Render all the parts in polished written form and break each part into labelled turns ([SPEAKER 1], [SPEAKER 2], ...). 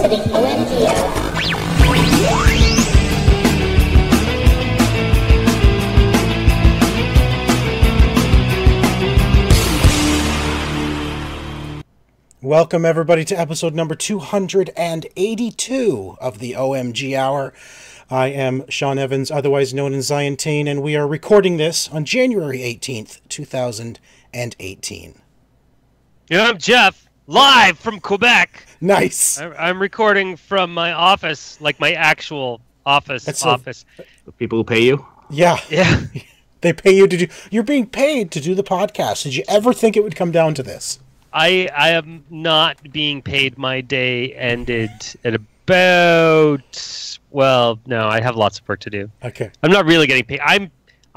[SPEAKER 1] to the OMG Hour.
[SPEAKER 2] Welcome, everybody, to episode number 282 of the OMG Hour. I am Sean Evans, otherwise known as Zion-Tane, and we are recording this on January 18th, 2018.
[SPEAKER 3] Yeah, I'm Jeff, live from Quebec.
[SPEAKER 2] Nice.
[SPEAKER 3] I'm recording from my office, like my actual office.
[SPEAKER 4] The people who pay you?
[SPEAKER 2] Yeah.
[SPEAKER 3] Yeah.
[SPEAKER 2] They pay you to do... You're being paid to do the podcast. Did you ever think it would come down to this?
[SPEAKER 3] I am not being paid. My day ended at about... Well, no, I have lots of work to do.
[SPEAKER 2] Okay.
[SPEAKER 3] I'm not really getting paid.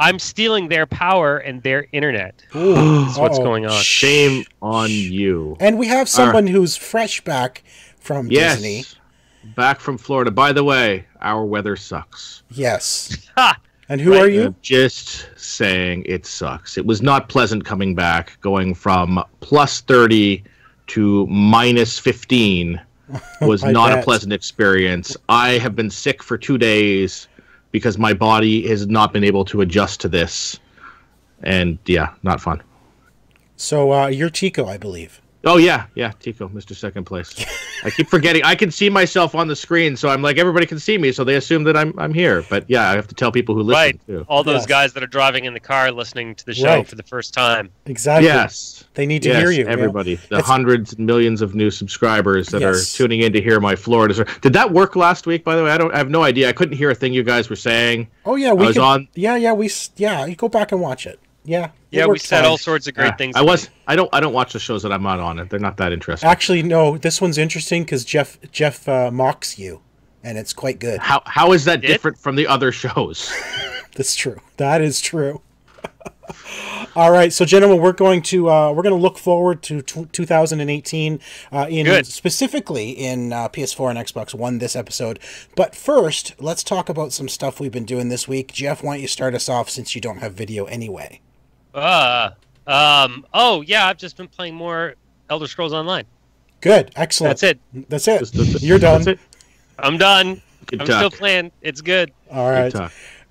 [SPEAKER 3] I'm stealing their power and their internet.
[SPEAKER 2] Ooh.
[SPEAKER 3] That's what's going on.
[SPEAKER 4] Shame on you.
[SPEAKER 2] And we have someone who's fresh back from Disney.
[SPEAKER 4] Yes. Back from Florida. By the way, our weather sucks.
[SPEAKER 2] Yes.
[SPEAKER 3] Ha!
[SPEAKER 2] And who are you?
[SPEAKER 4] I'm just saying it sucks. It was not pleasant coming back, going from plus 30 to minus 15 was not a pleasant experience. I have been sick for 2 days because my body has not been able to adjust to this. And yeah, not fun.
[SPEAKER 2] So you're Tico, I believe.
[SPEAKER 4] Oh, yeah, Tico, Mr. Second Place. I keep forgetting. I can see myself on the screen, so I'm like, everybody can see me, so they assume that I'm here. But yeah, I have to tell people who listen,
[SPEAKER 3] right.
[SPEAKER 4] too.
[SPEAKER 3] All those guys that are driving in the car listening to the show for the first time.
[SPEAKER 2] Exactly.
[SPEAKER 4] Yes.
[SPEAKER 2] They need to hear you.
[SPEAKER 4] Everybody. The hundreds and millions of new subscribers that are tuning in to hear my Florida story. Did that work last week, by the way? I have no idea. I couldn't hear a thing you guys were saying.
[SPEAKER 2] Oh, yeah. You go back and watch it. Yeah.
[SPEAKER 3] Yeah, we said all sorts of great things.
[SPEAKER 4] I don't watch the shows that I'm not on. They're not that interesting.
[SPEAKER 2] Actually, no. This one's interesting because Jeff mocks you, and it's quite good.
[SPEAKER 4] How is that different from the other shows?
[SPEAKER 2] That's true. That is true. All right, so gentlemen, we're going to look forward to 2018 specifically in PS4 and Xbox One this episode. But first, let's talk about some stuff we've been doing this week. Jeff, why don't you start us off since you don't have video anyway?
[SPEAKER 3] Oh yeah, I've just been playing more Elder Scrolls Online.
[SPEAKER 2] Good, excellent.
[SPEAKER 3] That's it.
[SPEAKER 2] You're done.
[SPEAKER 4] That's it.
[SPEAKER 3] I'm done.
[SPEAKER 4] Good
[SPEAKER 3] I'm
[SPEAKER 4] talk.
[SPEAKER 3] still playing. It's good.
[SPEAKER 2] All right.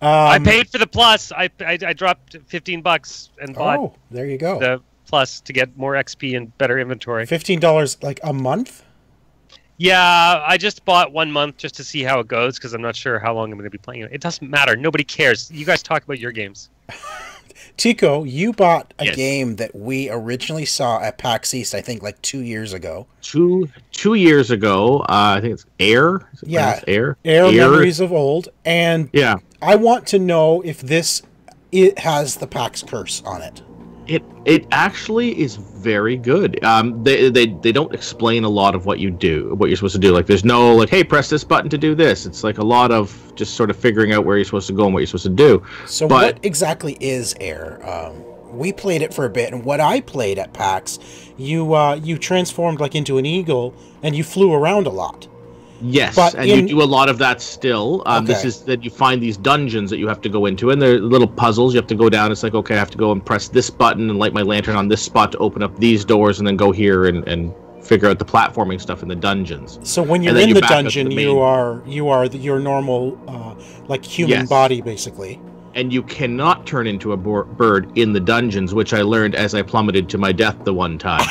[SPEAKER 3] I paid for the plus. I dropped $15 and bought.
[SPEAKER 2] Oh, there you go.
[SPEAKER 3] The plus to get more XP and better inventory.
[SPEAKER 2] $15 like a month?
[SPEAKER 3] Yeah, I just bought 1 month just to see how it goes because I'm not sure how long I'm going to be playing it. It doesn't matter. Nobody cares. You guys talk about your games.
[SPEAKER 2] Tico, you bought a game that we originally saw at PAX East, I think, like 2 years ago.
[SPEAKER 4] Two years ago, I think it's Air. Air
[SPEAKER 2] Memories of Old. And
[SPEAKER 4] yeah,
[SPEAKER 2] I want to know if it has the PAX curse on it.
[SPEAKER 4] It actually is very good. They don't explain a lot of what you're supposed to do. Like there's no like, hey, press this button to do this. It's like a lot of just sort of figuring out where you're supposed to go and what you're supposed to do.
[SPEAKER 2] So what exactly is Air? We played it for a bit, and what I played at PAX, you transformed like into an eagle and you flew around a lot.
[SPEAKER 4] Yes, and you do a lot of that still. This is that you find these dungeons that you have to go into, and they're little puzzles. You have to go down. It's like, okay, I have to go and press this button and light my lantern on this spot to open up these doors, and then go here and figure out the platforming stuff in the dungeons.
[SPEAKER 2] So when you're in the dungeon, you are your normal, like human body, basically.
[SPEAKER 4] And you cannot turn into a bird in the dungeons, which I learned as I plummeted to my death the one time.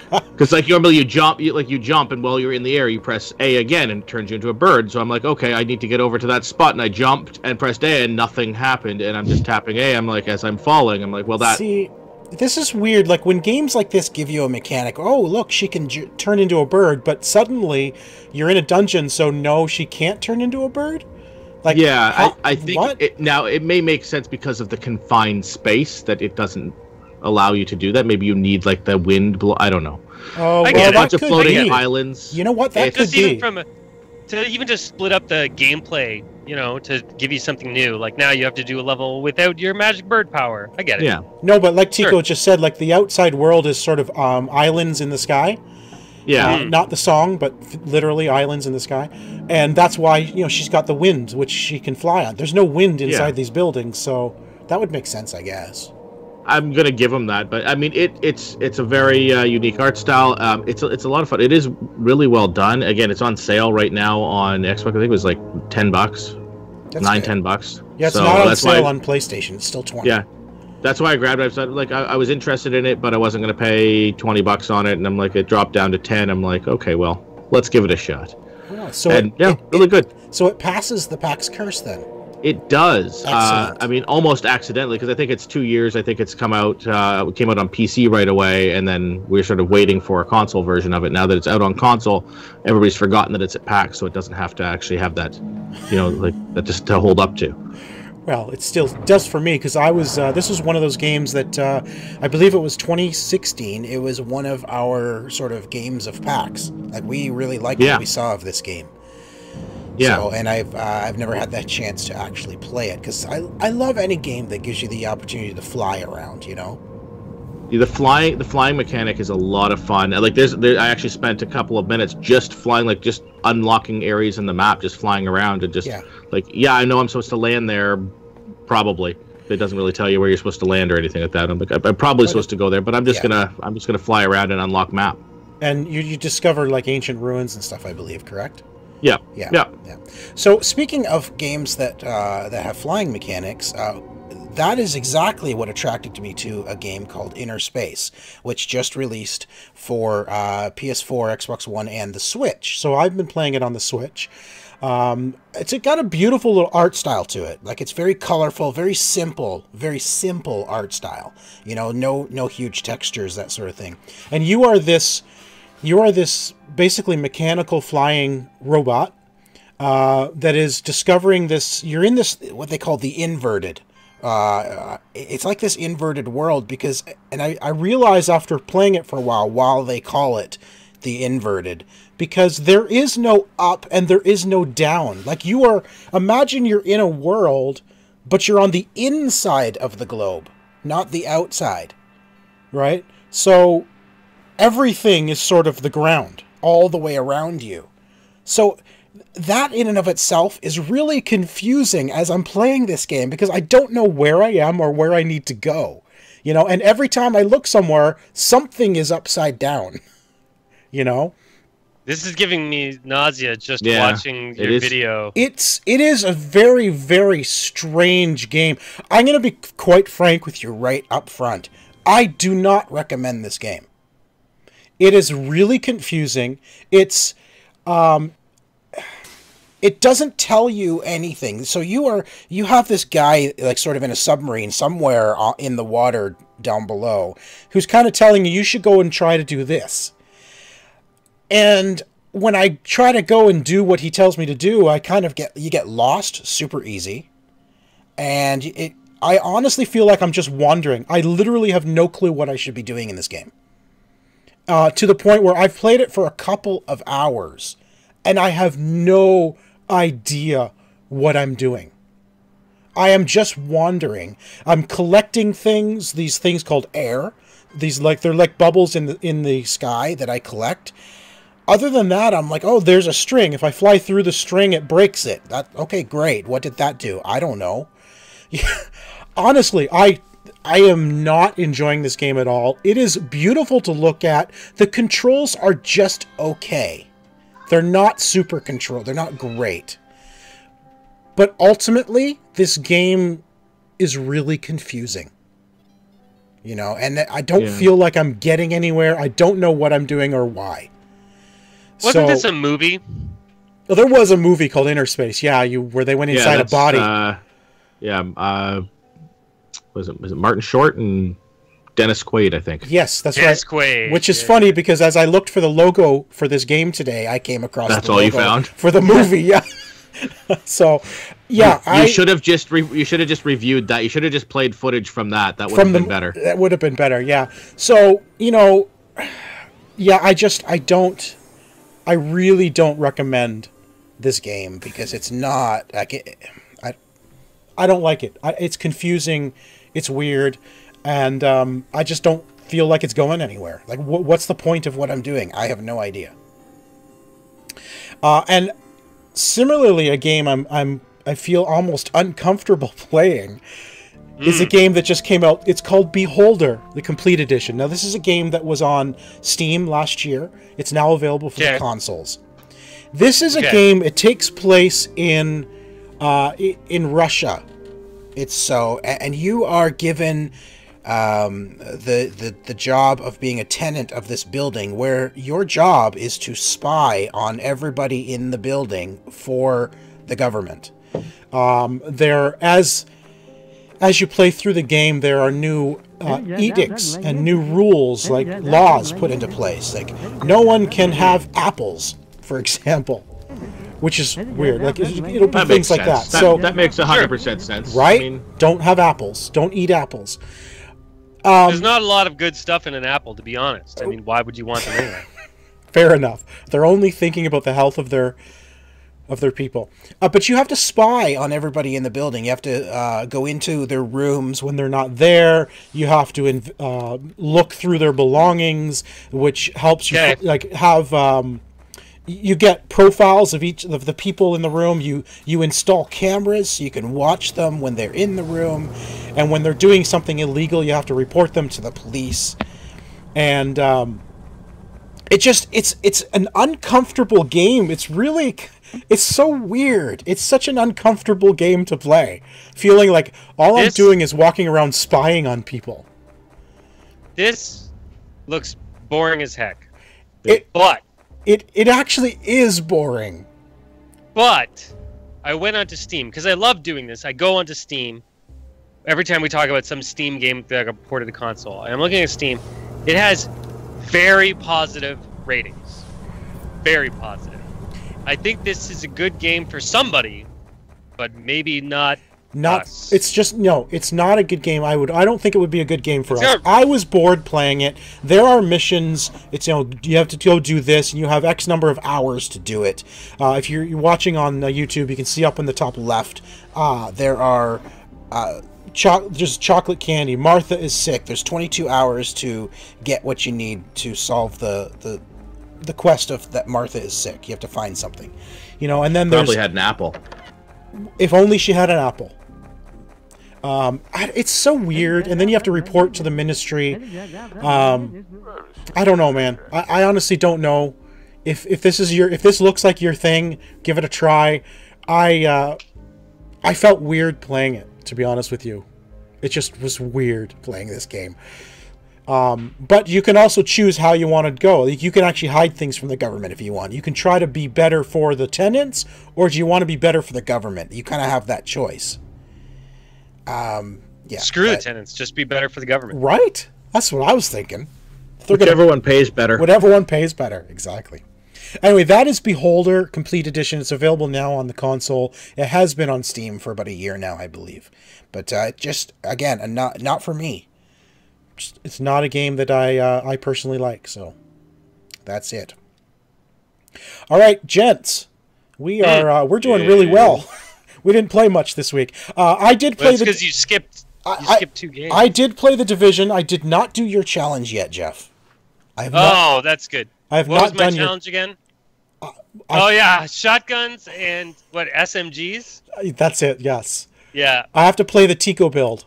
[SPEAKER 4] Because like normally you jump, and while you're in the air, you press A again, and it turns you into a bird. So I'm like, okay, I need to get over to that spot, and I jumped and pressed A, and nothing happened, and I'm just tapping A. I'm like, as I'm falling, I'm like, well, that.
[SPEAKER 2] See, this is weird. Like when games like this give you a mechanic, oh look, she can turn into a bird, but suddenly you're in a dungeon, so no, she can't turn into a bird. Like,
[SPEAKER 4] yeah, I think now it may make sense because of the confined space that it doesn't allow you to do that. Maybe you need like the wind blow. I don't know.
[SPEAKER 2] Oh,
[SPEAKER 3] I get
[SPEAKER 4] a bunch of floating islands.
[SPEAKER 2] You know what? That could be.
[SPEAKER 3] To even just split up the gameplay, to give you something new. Like now you have to do a level without your magic bird power. I get it.
[SPEAKER 4] Yeah.
[SPEAKER 2] No, but like Tico just said, like the outside world is sort of islands in the sky.
[SPEAKER 4] Yeah.
[SPEAKER 2] Not the song, but literally islands in the sky. And that's why, she's got the wind, which she can fly on. There's no wind inside these buildings, so that would make sense, I guess.
[SPEAKER 4] I'm gonna give them that, but I mean, it's a very unique art style. It's a lot of fun. It is really well done. Again, it's on sale right now on Xbox. I think it was like $10, $10.
[SPEAKER 2] Yeah, it's
[SPEAKER 4] so
[SPEAKER 2] not on sale on PlayStation. It's still 20.
[SPEAKER 4] Yeah, that's why I grabbed it. I was interested in it, but I wasn't gonna pay $20 on it, and I'm like, it dropped down to 10. I'm like, okay, well, let's give it a shot.
[SPEAKER 2] Oh, so
[SPEAKER 4] really good.
[SPEAKER 2] So it passes the PAX curse then.
[SPEAKER 4] It does.
[SPEAKER 2] Excellent.
[SPEAKER 4] I mean, almost accidentally, because I think it's 2 years. I think it's come out. It came out on PC right away, and then we're sort of waiting for a console version of it. Now that it's out on console, everybody's forgotten that it's at PAX, so it doesn't have to actually have that, like that just to hold up to.
[SPEAKER 2] Well, it still does for me, because I was. This was one of those games that I believe it was 2016. It was one of our sort of games of PAX. Like, we really liked what we saw of this game.
[SPEAKER 4] Yeah.
[SPEAKER 2] So, and I've never had that chance to actually play it, because I love any game that gives you the opportunity to fly around,
[SPEAKER 4] The flying mechanic is a lot of fun. Like I actually spent a couple of minutes just flying, like just unlocking areas in the map, just flying around and just I know I'm supposed to land there, probably. It doesn't really tell you where you're supposed to land or anything like that. I'm probably supposed to go there, but I'm just gonna fly around and unlock map. And
[SPEAKER 2] you discover like ancient ruins and stuff, I believe, correct?
[SPEAKER 4] Yeah.
[SPEAKER 2] So speaking of games that have flying mechanics, that is exactly what attracted me to a game called Inner Space, which just released for PS4, Xbox One, and the Switch. So I've been playing it on the Switch. It's got a beautiful little art style to it. Like, it's very colorful, very simple art style. No huge textures, that sort of thing. And you are this basically mechanical flying robot that is discovering this. You're in this, what they call the inverted. It's like this inverted world, because, and I realize after playing it for a while they call it the inverted, because there is no up and there is no down. Like, imagine you're in a world, but you're on the inside of the globe, not the outside, right? So everything is sort of the ground all the way around you. So that in and of itself is really confusing as I'm playing this game, because I don't know where I am or where I need to go, and every time I look somewhere, something is upside down,
[SPEAKER 3] This is giving me nausea just watching your video.
[SPEAKER 2] It is a very, very strange game. I'm going to be quite frank with you right up front. I do not recommend this game. It is really confusing. It doesn't tell you anything. So you have this guy, like, sort of in a submarine somewhere in the water down below, who's kind of telling you should go and try to do this. And when I try to go and do what he tells me to do, you get lost super easy. And I honestly feel like I'm just wandering. I literally have no clue what I should be doing in this game. To the point where I've played it for a couple of hours, and I have no idea what I'm doing. I am just wandering. I'm collecting things, these things called air. They're like bubbles in the sky that I collect. Other than that, I'm like, oh, there's a string. If I fly through the string, it breaks it. Okay, great. What did that do? I don't know. Honestly, I am not enjoying this game at all. It is beautiful to look at. The controls are just okay. They're not super controlled. They're not great. But ultimately, this game is really confusing. And I don't feel like I'm getting anywhere. I don't know what I'm doing or why.
[SPEAKER 3] Wasn't this a movie?
[SPEAKER 2] Well, there was a movie called Inner Space, where they went inside a body.
[SPEAKER 4] Was it Martin Short and Dennis Quaid, I think?
[SPEAKER 2] Yes, that's
[SPEAKER 3] Dennis
[SPEAKER 2] right.
[SPEAKER 3] Quaid.
[SPEAKER 2] Which is funny, because as I looked for the logo for this game today, I came across
[SPEAKER 4] that's
[SPEAKER 2] the
[SPEAKER 4] all
[SPEAKER 2] logo
[SPEAKER 4] you found
[SPEAKER 2] for the movie. Yeah. So,
[SPEAKER 4] you should have just reviewed that. You should have just played footage from that. That would have been better.
[SPEAKER 2] That would have been better. Yeah. So I really don't recommend this game, because it's not like I don't like it. It's confusing. It's weird. And I just don't feel like it's going anywhere. Like, what's the point of what I'm doing? I have no idea. And similarly, a game I feel almost uncomfortable playing is a game that just came out. It's called Beholder, the Complete Edition. Now, this is a game that was on Steam last year. It's now available for the consoles. This is a game. It takes place in Russia. It's so, and you are given the job of being a tenant of this building, where your job is to spy on everybody in the building for the government. As you play through the game, there are new edicts and new rules, like laws put into place. Like, no one can have apples, for example, which is weird. Like, it'll be things like that. So
[SPEAKER 4] that makes 100% sense,
[SPEAKER 2] right? I mean, don't have apples. Don't eat apples.
[SPEAKER 3] There's not a lot of good stuff in an apple, to be honest. I mean, why would you want them anyway?
[SPEAKER 2] Fair enough. They're only thinking about the health of their people. But you have to spy on everybody in the building. You have to go into their rooms when they're not there. You have to look through their belongings, which helps you have. You get profiles of each of the people in the room. You install cameras so you can watch them when they're in the room, and when they're doing something illegal, you have to report them to the police. And it's an uncomfortable game. It's so weird. It's such an uncomfortable game to play. Feeling like all I'm doing is walking around spying on people.
[SPEAKER 3] This looks boring as heck.
[SPEAKER 2] It actually is boring.
[SPEAKER 3] But I went onto Steam, because I love doing this. I go onto Steam. Every time we talk about some Steam game that got ported to console, I'm looking at Steam. It has very positive ratings. Very positive. I think this is a good game for somebody, but maybe not us.
[SPEAKER 2] It's not a good game. I don't think it would be a good game for us. I was bored playing it. There are missions. It's, you have to go do this, and you have X number of hours to do it. If you're watching on YouTube, you can see up in the top left, there are just chocolate candy. Martha is sick. There's 22 hours to get what you need to solve the quest of that Martha is sick. You have to find something, and then
[SPEAKER 4] probably had an apple.
[SPEAKER 2] If only she had an apple. It's so weird, and then you have to report to the ministry. I don't know, man. I honestly don't know if this looks like your thing. Give it a try. I felt weird playing it, to be honest with you. It just was weird playing this game. But you can also choose how you want to go. You can actually hide things from the government if you want. You can try to be better for the tenants, or do you want to be better for the government? You kind of have that choice.
[SPEAKER 3] Screw the tenants. Just be better for the government.
[SPEAKER 2] Right? That's what I was thinking.
[SPEAKER 4] Whichever one pays better.
[SPEAKER 2] Whatever one pays better. Exactly. Anyway, that is Beholder Complete Edition. It's available now on the console. It has been on Steam for about a year now, I believe. But just, again, not for me. It's not a game that I personally like, so that's it. All right, gents, we're doing really well. We didn't play much this week. I did play
[SPEAKER 3] because you skipped 2 games.
[SPEAKER 2] I did play The Division. I did not do your challenge yet, Jeff.
[SPEAKER 3] That's good.
[SPEAKER 2] I have
[SPEAKER 3] what
[SPEAKER 2] not
[SPEAKER 3] was my
[SPEAKER 2] done
[SPEAKER 3] challenge again? Shotguns and what, SMGs?
[SPEAKER 2] That's it. Yes.
[SPEAKER 3] Yeah.
[SPEAKER 2] I have to play the Tico build.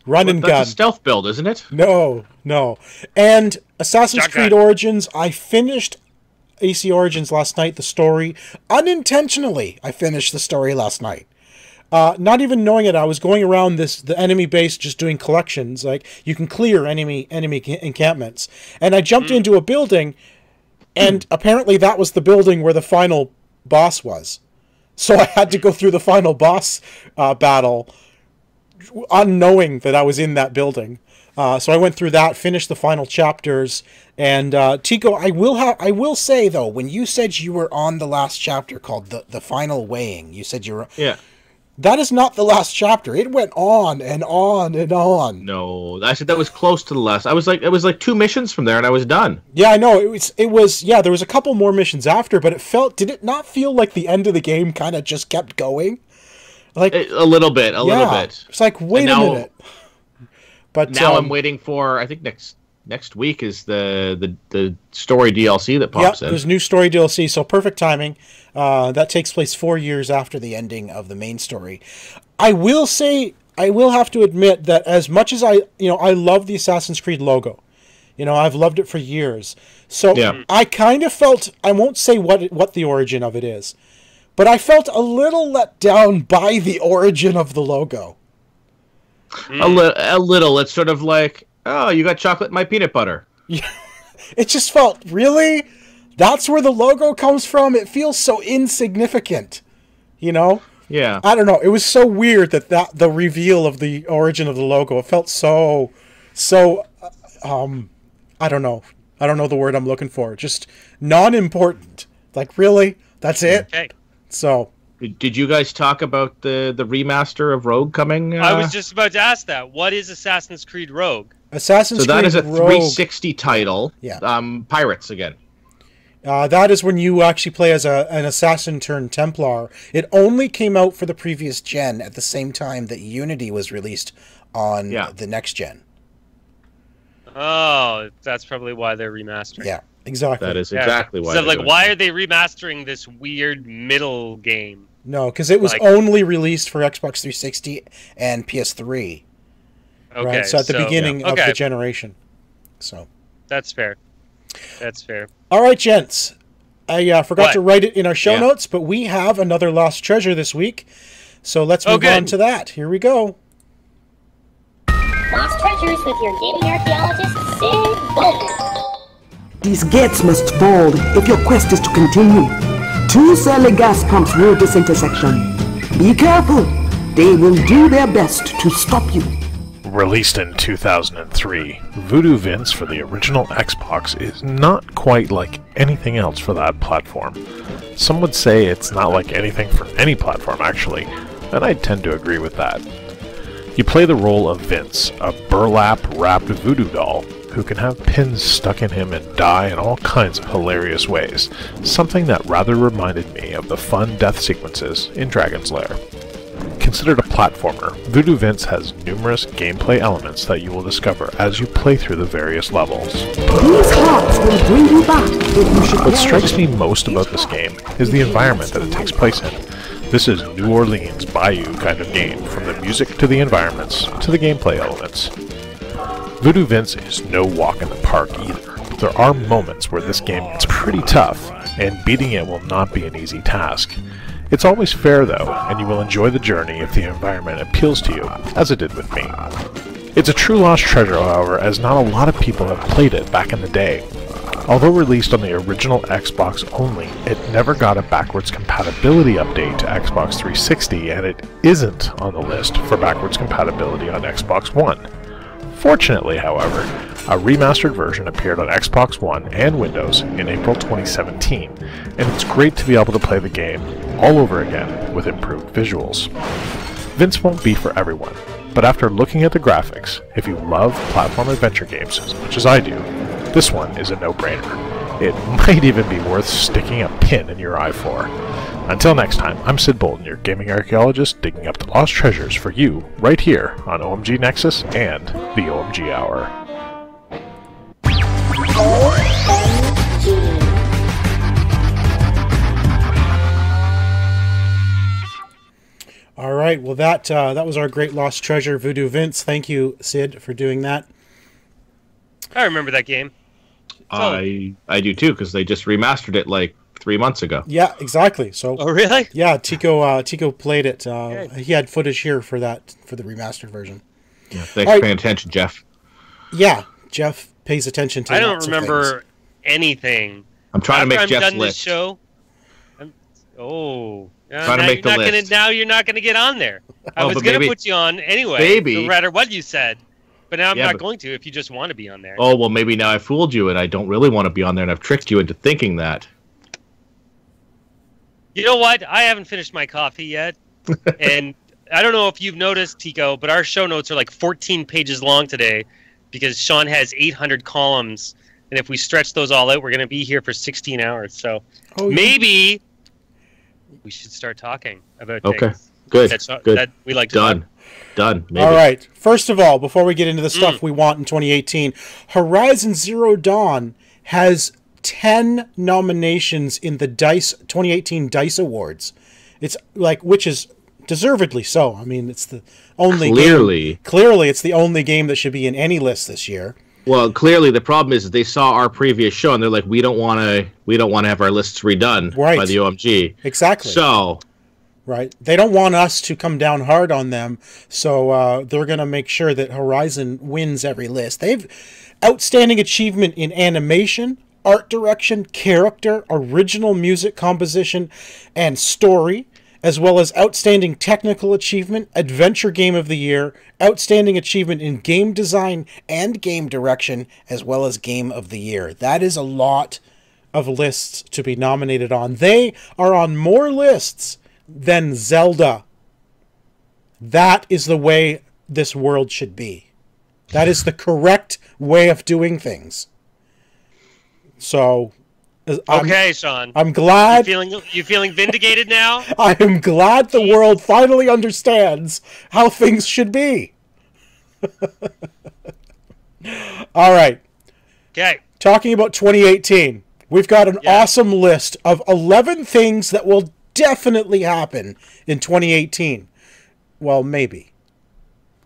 [SPEAKER 2] Run and gun.
[SPEAKER 4] That's a stealth build, isn't it?
[SPEAKER 2] No. And Assassin's Creed Origins, I finished AC Origins last night, the story. Unintentionally, I finished the story last night. Not even knowing it, I was going around the enemy base just doing collections. Like, you can clear enemy encampments. And I jumped into a building, and apparently that was the building where the final boss was. So I had to go through the final boss battle, unknowing that I was in that building. So I went through that, finished the final chapters, and Tico, I will say though, when you said you were on the last chapter called the final weighing, you said you were.
[SPEAKER 4] Yeah.
[SPEAKER 2] That is not the last chapter. It went on and on and on.
[SPEAKER 4] No, I said that was close to the last. It was like 2 missions from there, and I was done.
[SPEAKER 2] Yeah, I know. It was. Yeah, there was a couple more missions after, but did it not feel like the end of the game kind of just kept going? Like
[SPEAKER 4] a little bit.
[SPEAKER 2] It's like, wait a minute. But
[SPEAKER 4] now I'm waiting for. I think next week is the story DLC that pops in.
[SPEAKER 2] There's new story DLC, so perfect timing. That takes place 4 years after the ending of the main story. I will say I will have to admit that as much as I love the Assassin's Creed logo. I've loved it for years. So
[SPEAKER 4] Yeah.
[SPEAKER 2] I kind of felt, I won't say what the origin of it is, but I felt a little let down by the origin of the logo.
[SPEAKER 4] A little. It's sort of like, oh, you got chocolate in my peanut butter.
[SPEAKER 2] Yeah. It just felt, really? That's where the logo comes from? It feels so insignificant,
[SPEAKER 4] Yeah.
[SPEAKER 2] I don't know. It was so weird that the reveal of the origin of the logo, it felt so, I don't know. I don't know the word I'm looking for. Just non-important. Like, really? That's it?
[SPEAKER 3] Okay.
[SPEAKER 2] So...
[SPEAKER 4] Did you guys talk about the remaster of Rogue coming?
[SPEAKER 3] I was just about to ask that. What is Assassin's Creed Rogue?
[SPEAKER 2] Assassin's Creed
[SPEAKER 4] So that is a
[SPEAKER 2] Rogue,
[SPEAKER 4] 360 title.
[SPEAKER 2] Yeah.
[SPEAKER 4] Pirates again.
[SPEAKER 2] That is when you actually play as an assassin turned Templar. It only came out for the previous gen at the same time that Unity was released on the next gen.
[SPEAKER 3] Oh, that's probably why they're remastering.
[SPEAKER 2] Yeah, exactly.
[SPEAKER 4] That is exactly why.
[SPEAKER 3] So, like, why are they remastering this weird middle game?
[SPEAKER 2] No, because it was only released for Xbox 360 and PS3.
[SPEAKER 3] Okay,
[SPEAKER 2] right? So at the beginning of the generation. So
[SPEAKER 3] that's fair. That's fair.
[SPEAKER 2] All right, gents. I forgot to write it in our show notes, but we have another lost treasure this week. So let's move on to that. Here we go.
[SPEAKER 1] Lost treasures with your gaming archaeologist, Sid Bolton.
[SPEAKER 5] These gates must fall if your quest is to continue. Two Sally gas pumps rule this intersection. Be careful. They will do their best to stop you.
[SPEAKER 6] Released in 2003, Voodoo Vince for the original Xbox is not quite like anything else for that platform. Some would say it's not like anything for any platform, actually, and I tend to agree with that. You play the role of Vince, a burlap-wrapped voodoo doll who can have pins stuck in him and die in all kinds of hilarious ways, something that rather reminded me of the fun death sequences in Dragon's Lair. Considered a platformer, Voodoo Vince has numerous gameplay elements that you will discover as you play through the various levels.
[SPEAKER 5] These hearts will bring you back if you should.
[SPEAKER 6] What strikes me most about this game is the environment that it takes place in. This is New Orleans Bayou kind of game, from the music to the environments to the gameplay elements. Voodoo Vince is no walk in the park either. There are moments where this game gets pretty tough, and beating it will not be an easy task. It's always fair though, and you will enjoy the journey if the environment appeals to you, as it did with me. It's a true lost treasure, however, as not a lot of people have played it back in the day. Although released on the original Xbox only, it never got a backwards compatibility update to Xbox 360, and it isn't on the list for backwards compatibility on Xbox One. Fortunately, however, a remastered version appeared on Xbox One and Windows in April 2017, and it's great to be able to play the game all over again with improved visuals. Vince won't be for everyone, but after looking at the graphics, if you love platform adventure games as much as I do, this one is a no-brainer. It might even be worth sticking a pin in your eye for. Until next time, I'm Sid Bolton, your gaming archaeologist, digging up the lost treasures for you right here on OMG Nexus and the OMG Hour.
[SPEAKER 2] All right, well that was our great lost treasure, Voodoo Vince. Thank you, Sid, for doing that.
[SPEAKER 3] I remember that game.
[SPEAKER 4] I do too, because they just remastered it like 3 months ago.
[SPEAKER 2] Yeah, exactly. So.
[SPEAKER 3] Oh, really?
[SPEAKER 2] Yeah, Tico played it. He had footage here for the remastered version.
[SPEAKER 4] Yeah, thanks for paying attention, Jeff.
[SPEAKER 2] Yeah, Jeff pays attention to.
[SPEAKER 3] I don't remember anything.
[SPEAKER 4] I'm trying to make Jeff's
[SPEAKER 3] done
[SPEAKER 4] list.
[SPEAKER 3] This show.
[SPEAKER 4] Trying to
[SPEAKER 3] now
[SPEAKER 4] make the list.
[SPEAKER 3] Now you're not gonna get on there. I was gonna put you on anyway,
[SPEAKER 4] maybe.
[SPEAKER 3] no matter what you said. But now I'm not going to if you just want to be on there.
[SPEAKER 4] Oh, well, maybe now I fooled you and I don't really want to be on there and I've tricked you into thinking that.
[SPEAKER 3] You know what? I haven't finished my coffee yet. And I don't know if you've noticed, Tico, but our show notes are like 14 pages long today because Sean has 800 columns. And if we stretch those all out, we're going to be here for 16 hours. So maybe we should start talking about things.
[SPEAKER 4] Okay, good.
[SPEAKER 3] That we like to
[SPEAKER 4] Done. Maybe.
[SPEAKER 2] All right. First of all, before we get into the stuff we want in 2018, Horizon Zero Dawn has 10 nominations in the 2018 DICE Awards. It's like, which is deservedly so. I mean, it's the only clearly it's the only game that should be in any list this year.
[SPEAKER 4] Well, clearly the problem is that they saw our previous show and they're like, we don't want to have our lists redone by the OMG.
[SPEAKER 2] Exactly.
[SPEAKER 4] So,
[SPEAKER 2] right, they don't want us to come down hard on them, so they're going to make sure that Horizon wins every list. They've outstanding achievement in animation, art direction, character, original music composition, and story, as well as outstanding technical achievement, adventure game of the year, outstanding achievement in game design and game direction, as well as game of the year. That is a lot of lists to be nominated on. They are on more lists than Zelda. That is the way this world should be. That is the correct way of doing things. So,
[SPEAKER 3] okay, Sean.
[SPEAKER 2] I'm glad.
[SPEAKER 3] You feeling vindicated now?
[SPEAKER 2] I am glad the world finally understands how things should be. All right.
[SPEAKER 3] Okay.
[SPEAKER 2] Talking about 2018, we've got an awesome list of 11 things that will definitely happen in 2018. Well, maybe.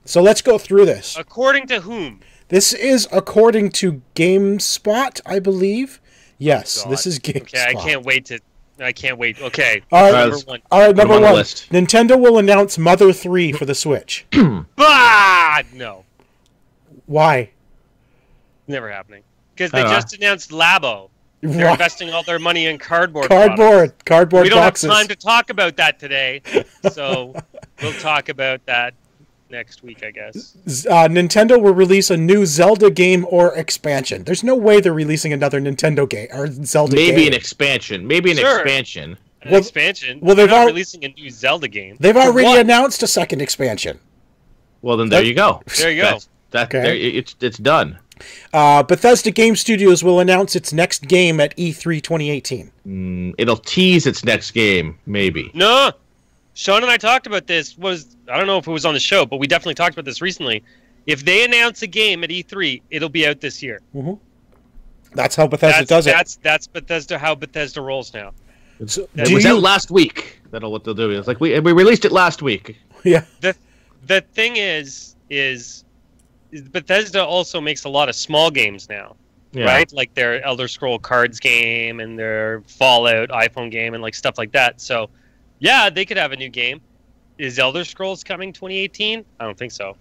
[SPEAKER 2] So let's go through this.
[SPEAKER 3] According to whom?
[SPEAKER 2] This is according to GameSpot, I believe. Yes, this is GameSpot.
[SPEAKER 3] Okay, I can't wait. Okay.
[SPEAKER 2] All right,
[SPEAKER 3] number one.
[SPEAKER 2] All right, number one. Nintendo will announce Mother 3 for the Switch.
[SPEAKER 3] No.
[SPEAKER 2] Why?
[SPEAKER 3] Never happening. Because they just announced Labo. They're investing all their money in cardboard
[SPEAKER 2] Cardboard
[SPEAKER 3] We don't
[SPEAKER 2] boxes.
[SPEAKER 3] have time to talk about that today, so we'll talk about that next week, I guess.
[SPEAKER 2] Nintendo will release a new Zelda game or expansion. There's no way they're releasing another Nintendo game or Zelda game.
[SPEAKER 4] Maybe an expansion. Expansion.
[SPEAKER 3] Well, they're not releasing a new Zelda game.
[SPEAKER 2] They've already announced a second expansion.
[SPEAKER 4] Well, then there you go.
[SPEAKER 3] There you go.
[SPEAKER 4] It's done.
[SPEAKER 2] Bethesda Game Studios will announce its next game at E3 2018.
[SPEAKER 4] It'll tease its next game, maybe.
[SPEAKER 3] No. Sean and I talked about this. I don't know if it was on the show, but we definitely talked about this recently. If they announce a game at E3, it'll be out this year.
[SPEAKER 2] Mm-hmm. That's how Bethesda does it.
[SPEAKER 3] That's how Bethesda rolls now.
[SPEAKER 4] It was out last week. That's what they'll do. It's like we released it last week.
[SPEAKER 2] Yeah.
[SPEAKER 3] The thing is Bethesda also makes a lot of small games now. Yeah. Right? Like their Elder Scroll Cards game and their Fallout iPhone game and like stuff like that. So yeah, they could have a new game. Is Elder Scrolls coming 2018? I don't think so.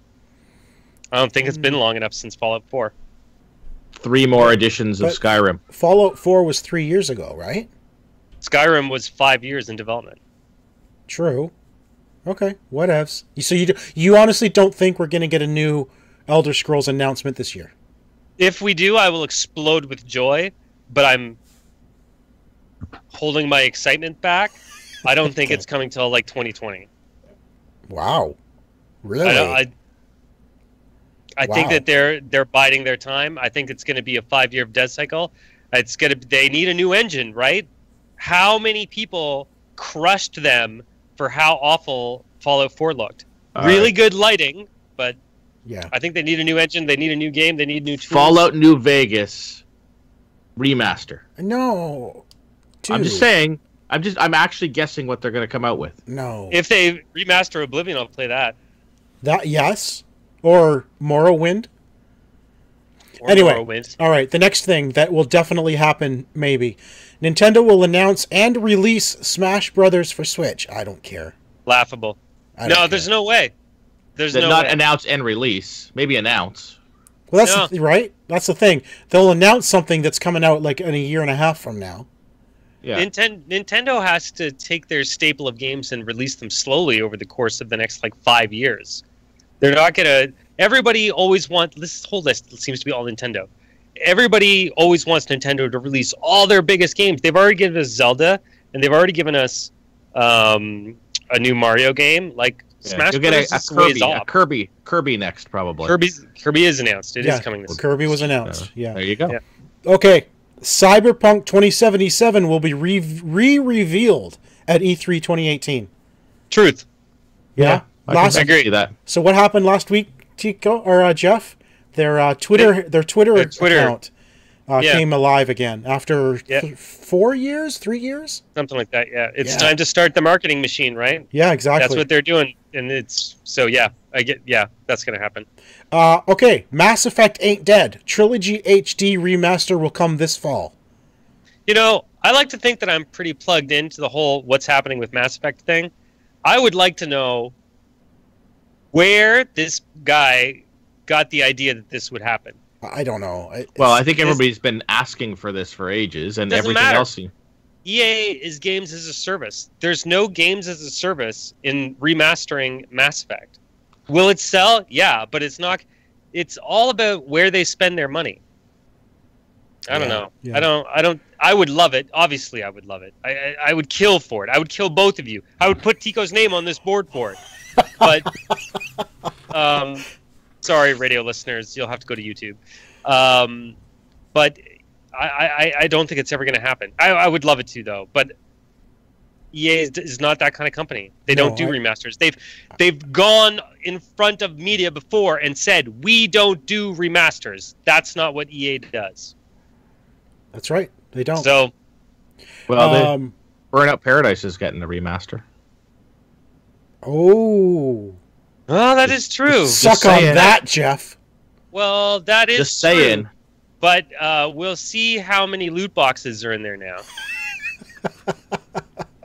[SPEAKER 3] I don't think it's been long enough since Fallout 4.
[SPEAKER 4] 3 more editions of Skyrim.
[SPEAKER 2] Fallout 4 was 3 years ago, right?
[SPEAKER 3] Skyrim was 5 years in development.
[SPEAKER 2] True. Okay, whatevs. So you honestly don't think we're going to get a new Elder Scrolls announcement this year?
[SPEAKER 3] If we do, I will explode with joy, but I'm holding my excitement back. I don't think it's coming till like 2020.
[SPEAKER 2] Wow. Really?
[SPEAKER 3] I think that they're biding their time. I think it's going to be a 5-year dev cycle. They need a new engine, right? How many people crushed them for how awful Fallout 4 looked? Really good lighting, but
[SPEAKER 2] yeah.
[SPEAKER 3] I think they need a new engine, they need a new game, they need new tools.
[SPEAKER 4] Fallout New Vegas remaster.
[SPEAKER 2] No. Dude.
[SPEAKER 4] I'm just saying. I'm actually guessing what they're going to come out with.
[SPEAKER 2] No.
[SPEAKER 3] If they remaster Oblivion, I'll play that.
[SPEAKER 2] Yes. Or Morrowind. Morrowind. All right. The next thing that will definitely happen, maybe. Nintendo will announce and release Smash Brothers for Switch. I don't care.
[SPEAKER 3] Laughable. There's no way. There's no
[SPEAKER 4] not
[SPEAKER 3] way.
[SPEAKER 4] Announce and release. Maybe announce.
[SPEAKER 2] Well, that's right. That's the thing. They'll announce something that's coming out like in a year and a half from now.
[SPEAKER 4] Yeah.
[SPEAKER 3] Nintendo has to take their staple of games and release them slowly over the course of the next 5 years. They're not gonna. Everybody always wants this whole list seems to be all Nintendo. Everybody always wants Nintendo to release all their biggest games. They've already given us Zelda, and they've already given us a new Mario game. Smash Bros.
[SPEAKER 4] A Kirby next probably.
[SPEAKER 3] Kirby is announced. It is coming this.
[SPEAKER 2] Kirby was announced. Yeah.
[SPEAKER 4] There you go.
[SPEAKER 3] Yeah.
[SPEAKER 2] Okay. Cyberpunk 2077 will be re-revealed at E3 2018.
[SPEAKER 3] Truth.
[SPEAKER 2] Yeah.
[SPEAKER 4] I agree with that.
[SPEAKER 2] So what happened last week, Tico or Jeff? Their Twitter account came alive again after 4 years, 3 years,
[SPEAKER 3] something like that. Yeah, it's time to start the marketing machine, right?
[SPEAKER 2] Yeah, exactly.
[SPEAKER 3] That's what they're doing, and it's so that's gonna happen.
[SPEAKER 2] Okay, Mass Effect ain't dead. Trilogy HD remaster will come this fall.
[SPEAKER 3] You know, I like to think that I'm pretty plugged into the whole what's happening with Mass Effect thing. I would like to know where this guy got the idea that this would happen.
[SPEAKER 2] I don't know.
[SPEAKER 4] I think everybody's been asking for this for ages, and everything else.
[SPEAKER 3] EA is games as a service. There's no games as a service in remastering Mass Effect. Will it sell? Yeah, but it's not. It's all about where they spend their money. I don't know. Yeah. I don't. I would love it. Obviously, I would love it. I would kill for it. I would kill both of you. I would put Tico's name on this board for it. But sorry, radio listeners, you'll have to go to YouTube. But I don't think it's ever going to happen. I would love it to, though. But EA is not that kind of company. They don't do remasters. They've gone in front of media before and said, we don't do remasters. That's not what EA does. That's
[SPEAKER 2] right. They don't.
[SPEAKER 3] So,
[SPEAKER 4] well, Burnout Paradise is getting a remaster.
[SPEAKER 2] Oh,
[SPEAKER 3] that is true.
[SPEAKER 2] Suck on that, Jeff.
[SPEAKER 3] Well, that is
[SPEAKER 4] just saying.
[SPEAKER 3] True. But we'll see how many loot boxes are in there now.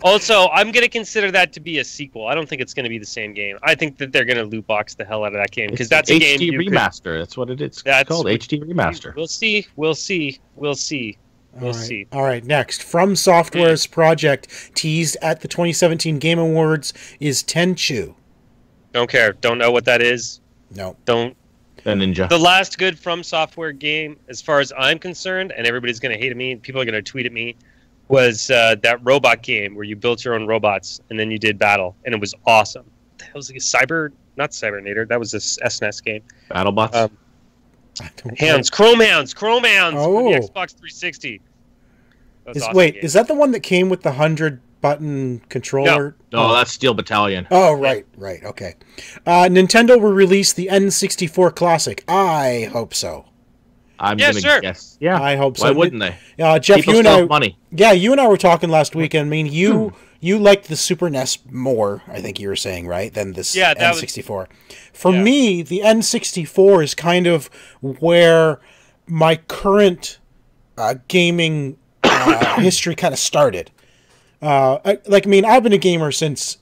[SPEAKER 3] Also, I'm going to consider that to be a sequel. I don't think it's going to be the same game. I think that they're going to loot box the hell out of that game because that's a game.
[SPEAKER 4] HD remaster. That's what it is. It's called HD remaster.
[SPEAKER 3] We'll see. We'll see. We'll see. We'll see.
[SPEAKER 2] All right. Next, From Software's project teased at the 2017 Game Awards is Tenchu.
[SPEAKER 3] Don't care. Don't know what that is.
[SPEAKER 2] No.
[SPEAKER 3] Don't.
[SPEAKER 4] The Ninja.
[SPEAKER 3] The last good From Software game, as far as I'm concerned, and everybody's going to hate me, people are going to tweet at me, was that robot game where you built your own robots and then you did battle, and it was awesome. That was like a not Cybernator. That was this SNES game.
[SPEAKER 4] BattleBots.
[SPEAKER 3] Chrome Hounds for the Xbox 360.
[SPEAKER 2] Is that the one that came with the 100-button controller?
[SPEAKER 4] No, that's Steel Battalion.
[SPEAKER 2] Oh, right, okay. Nintendo will release the N64 Classic. I hope so.
[SPEAKER 4] I'm gonna guess. Yeah,
[SPEAKER 2] I hope so.
[SPEAKER 4] Why wouldn't they?
[SPEAKER 2] Jeff,
[SPEAKER 4] People
[SPEAKER 2] you and I,
[SPEAKER 4] money.
[SPEAKER 2] Yeah, you and I were talking last week. I mean, you liked the Super NES more, I think you were saying, right, than this N64. For me, the N64 is kind of where my current gaming history kind of started. I've been a gamer since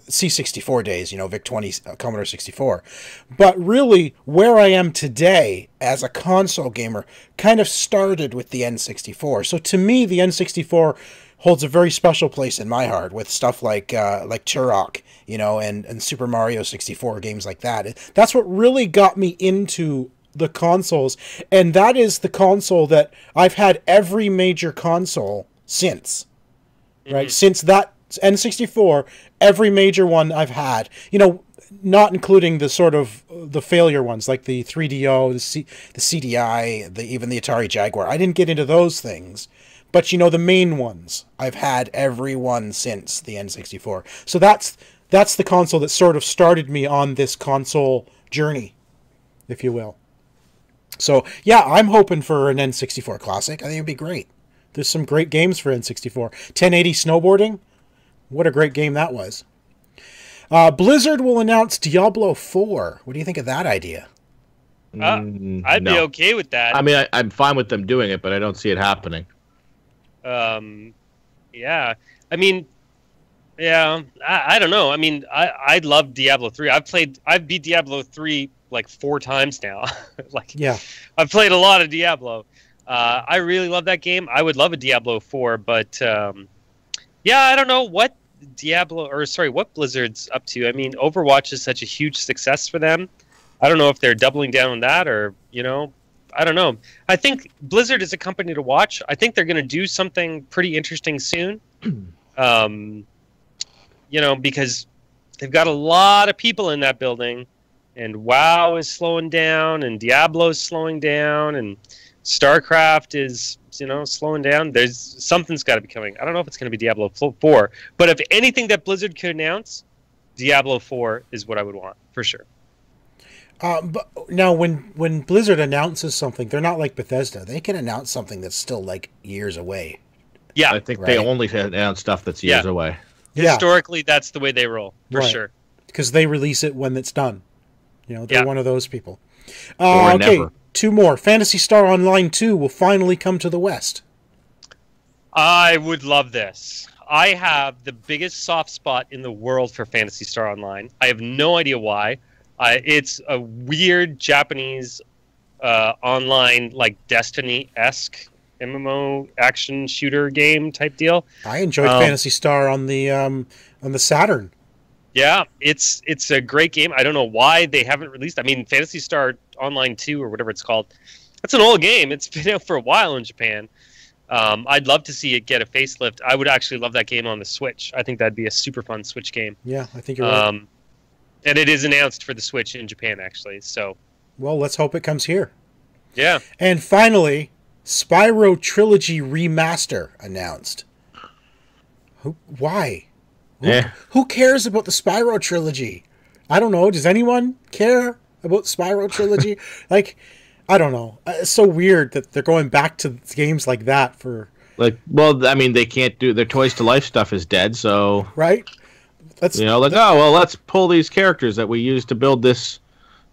[SPEAKER 2] C64 days, VIC-20, Commodore 64. But really, where I am today as a console gamer kind of started with the N64. So to me, the N64 holds a very special place in my heart with stuff like Turok, and Super Mario 64, games like that. That's what really got me into the consoles, and that is the console that I've had every major console since. Right? Since that N64, every major one I've had, not including the sort of the failure ones like the 3DO, the CDI, even the Atari Jaguar. I didn't get into those things, but the main ones I've had every one since the N64. So that's the console that sort of started me on this console journey, if you will. So yeah, I'm hoping for an N64 Classic. I think it'd be great. There's some great games for N64. 1080 snowboarding. What a great game that was. Blizzard will announce Diablo 4. What do you think of that idea?
[SPEAKER 3] I'd be okay with that.
[SPEAKER 4] I mean, I'm fine with them doing it, but I don't see it happening.
[SPEAKER 3] Yeah. I mean, I don't know. I mean, I love Diablo 3. I've beat Diablo 3 like 4 times now. I've played a lot of Diablo. I really love that game. I would love a Diablo 4, but I don't know what what Blizzard's up to. I mean, Overwatch is such a huge success for them. I don't know if they're doubling down on that or, I don't know. I think Blizzard is a company to watch. I think they're going to do something pretty interesting soon. Because they've got a lot of people in that building, and WoW is slowing down, and Diablo is slowing down, and StarCraft is, slowing down. Something's got to be coming. I don't know if it's going to be Diablo 4, but if anything that Blizzard could announce, Diablo 4 is what I would want, for sure.
[SPEAKER 2] But now, when Blizzard announces something, they're not like Bethesda. They can announce something that's still like years away.
[SPEAKER 3] Yeah,
[SPEAKER 4] I think they only announce stuff that's years away.
[SPEAKER 3] Historically, that's the way they roll, for
[SPEAKER 2] Right.
[SPEAKER 3] sure.
[SPEAKER 2] Because they release it when it's done. You know, they're one of those people.
[SPEAKER 4] Or
[SPEAKER 2] Okay,
[SPEAKER 4] never.
[SPEAKER 2] 2 more. Phantasy Star Online 2 will finally come to the West.
[SPEAKER 3] I would love this. I have the biggest soft spot in the world for Phantasy Star Online. I have no idea why. It's a weird Japanese online, like Destiny-esque MMO action shooter game type deal.
[SPEAKER 2] I enjoyed Phantasy Star on the Saturn.
[SPEAKER 3] Yeah, it's a great game. I don't know why they haven't released. I mean, Phantasy Star Online 2 or whatever it's called. That's an old game. It's been out for a while in Japan. I'd love to see it get a facelift. I would actually love that game on the Switch. I think that'd be a super fun Switch game.
[SPEAKER 2] Yeah, I think you're right.
[SPEAKER 3] And it is announced for the Switch in Japan, actually. So,
[SPEAKER 2] well, let's hope it comes here.
[SPEAKER 3] yeah.
[SPEAKER 2] And finally, Spyro Trilogy Remaster announced. Why? Who cares about the Spyro Trilogy? I don't know. Does anyone care about Spyro Trilogy? Like, I don't know. It's so weird that they're going back to games like that for...
[SPEAKER 4] Like, well, I mean, they can't do... Their Toys to Life stuff is dead, so...
[SPEAKER 2] Right? That's,
[SPEAKER 4] you know, like, oh, well, let's pull these characters that we used to build this,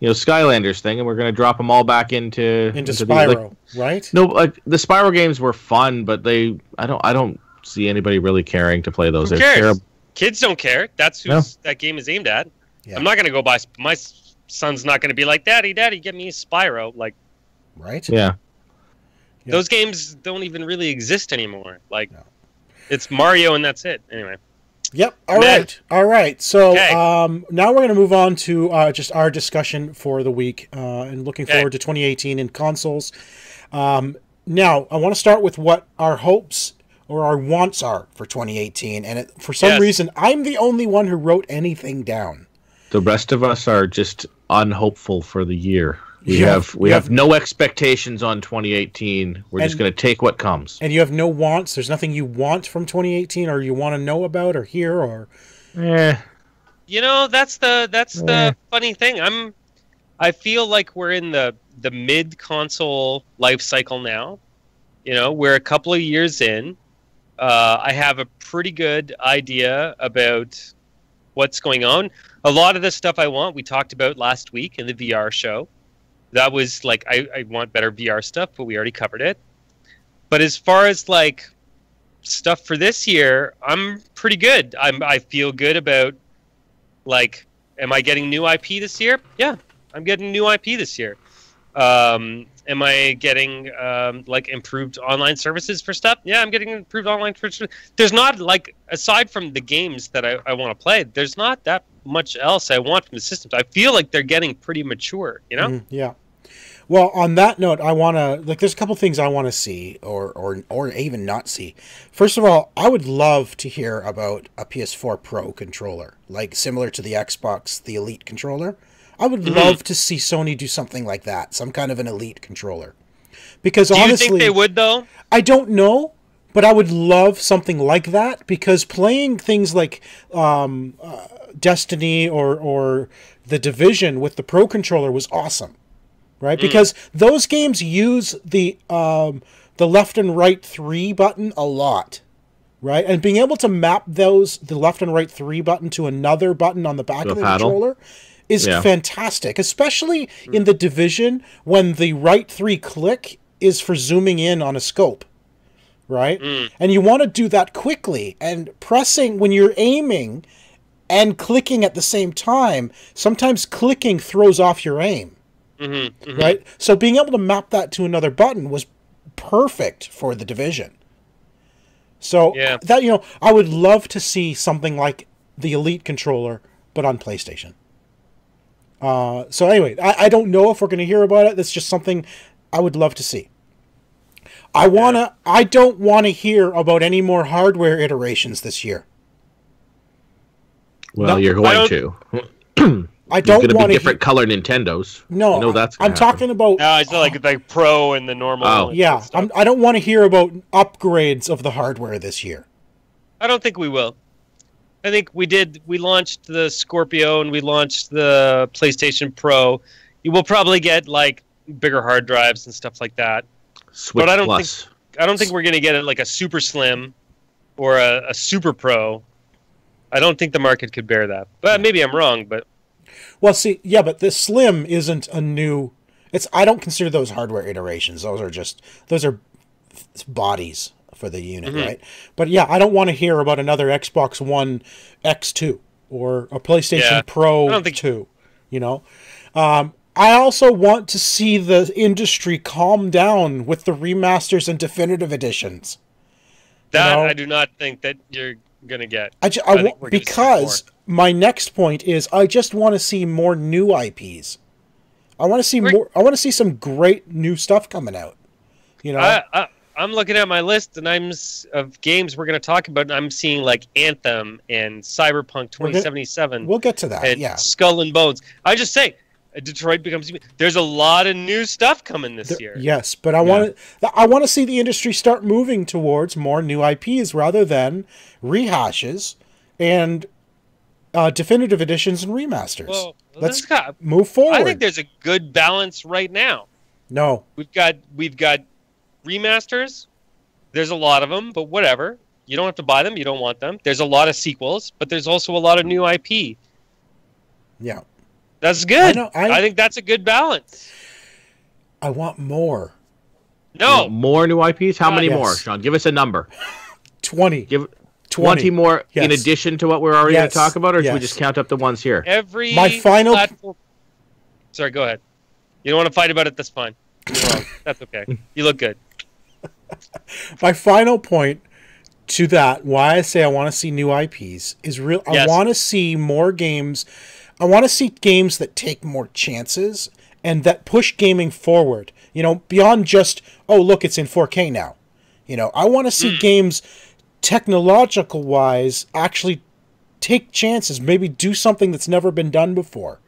[SPEAKER 4] you know, Skylanders thing, and we're going to drop them all back into
[SPEAKER 2] Spyro, right?
[SPEAKER 4] No, like, the Spyro games were fun, but I don't see anybody really caring to play those.
[SPEAKER 3] Who cares? Kids don't care. That's who that game is aimed at.
[SPEAKER 2] Yeah.
[SPEAKER 3] I'm not going to go buy... My son's not going to be like, Daddy, get me Spyro. Like,
[SPEAKER 2] right?
[SPEAKER 4] Yeah.
[SPEAKER 3] Those games don't even really exist anymore. Like, it's Mario and that's it. Anyway.
[SPEAKER 2] Yep. All right. So now we're going to move on to just our discussion for the week and looking forward to 2018 in consoles. Now, I want to start with what our hopes or our wants are for 2018. And for some reason, I'm the only one who wrote anything down.
[SPEAKER 4] The rest of us are just unhopeful for the year. We have no expectations on 2018. We're just going to take what comes.
[SPEAKER 2] And you have no wants? There's nothing you want from 2018 or you want to know about or hear or...
[SPEAKER 3] You know, that's the funny thing. I feel like we're in the mid-console life cycle now. You know, we're a couple of years in. I have a pretty good idea about what's going on. A lot of the stuff I want, we talked about last week in the VR show. That was like, I want better VR stuff, but we already covered it. But as far as like stuff for this year, I'm pretty good. I feel good about, like, am I getting new IP this year? Yeah, I'm getting new IP this year. Am I getting like improved online services for stuff? Yeah, I'm getting improved online services. There's not, like, aside from the games that I want to play, there's not that much else I want from the systems. I feel like they're getting pretty mature, you know?
[SPEAKER 2] Yeah. Well, on that note, I want to, like, there's a couple things I want to see or even not see. First of all, I would love to hear about a PS4 Pro controller, like similar to the Xbox, the Elite controller. I would love to see Sony do something like that, some kind of an Elite controller. Because honestly...
[SPEAKER 3] Do you think they would, though?
[SPEAKER 2] I don't know, but I would love something like that, because playing things like Destiny or The Division with the Pro controller was awesome, right? Because those games use the left and right 3 button a lot, right? And being able to map the left and right 3 button to another button on the back of the controller is fantastic, especially in The Division when the right 3 click is for zooming in on a scope, right? And you want to do that quickly, and pressing when you're aiming and clicking at the same time, sometimes clicking throws off your aim, right? So being able to map that to another button was perfect for The Division. So that, you know, I would love to see something like the Elite controller, but on PlayStation. So anyway, I don't know if we're going to hear about it. That's just something I would love to see. I don't want to hear about any more hardware iterations this year.
[SPEAKER 4] Well, you're going to.
[SPEAKER 2] I don't want to
[SPEAKER 4] be different color Nintendos.
[SPEAKER 2] No,
[SPEAKER 4] you know that's
[SPEAKER 2] I'm talking about.
[SPEAKER 3] No, it's like Pro and the normal.
[SPEAKER 4] Oh.
[SPEAKER 2] Yeah, I don't want to hear about upgrades of the hardware this year.
[SPEAKER 3] I don't think we will. I think we launched the Scorpio and we launched the PlayStation Pro You will probably get like bigger hard drives and stuff like that.
[SPEAKER 4] Switch
[SPEAKER 3] but I don't
[SPEAKER 4] Plus.
[SPEAKER 3] think we're going to get like a super slim or a super pro. I don't think the market could bear that. But maybe I'm wrong, but
[SPEAKER 2] Well, see, yeah, but the Slim isn't a new. I don't consider those hardware iterations. Those are bodies for the unit, right? But yeah, I don't want to hear about another Xbox One X2 or a PlayStation Pro 2. You know, I also want to see the industry calm down with the remasters and definitive editions.
[SPEAKER 3] that I do not think that you're gonna get.
[SPEAKER 2] Because my next point is I just want to see more new IPs. I want to see more. I want to see some great new stuff coming out. You know,
[SPEAKER 3] I'm looking at my list and of games we're going to talk about. And I'm seeing like Anthem and Cyberpunk 2077.
[SPEAKER 2] We'll get to that.
[SPEAKER 3] And Skull and Bones. I just say, Detroit becomes. There's a lot of new stuff coming this year.
[SPEAKER 2] Yes, but I want to see the industry start moving towards more new IPs rather than rehashes and definitive editions and remasters.
[SPEAKER 3] Well,
[SPEAKER 2] let's move forward.
[SPEAKER 3] I think there's a good balance right now.
[SPEAKER 2] No,
[SPEAKER 3] we've got remasters. There's a lot of them, but whatever. You don't have to buy them. You don't want them. There's a lot of sequels, but there's also a lot of new IP.
[SPEAKER 2] Yeah.
[SPEAKER 3] That's good. I think that's a good balance.
[SPEAKER 2] I want more.
[SPEAKER 3] No.
[SPEAKER 4] More new IPs? How many more, Sean? Give us a number.
[SPEAKER 2] 20.
[SPEAKER 4] Give 20 more in addition to what we're already going to talk about, or should we just count up the ones here?
[SPEAKER 3] My final platform... Sorry, go ahead. You don't want to fight about it, that's fine. You're wrong. That's okay. You look good.
[SPEAKER 2] My final point to that, why I say I want to see new IPs, is I want to see more games. I want to see games that take more chances and that push gaming forward. You know, beyond just, oh, look, it's in 4K now. You know, I want to see games, technological-wise, actually take chances, maybe do something that's never been done before.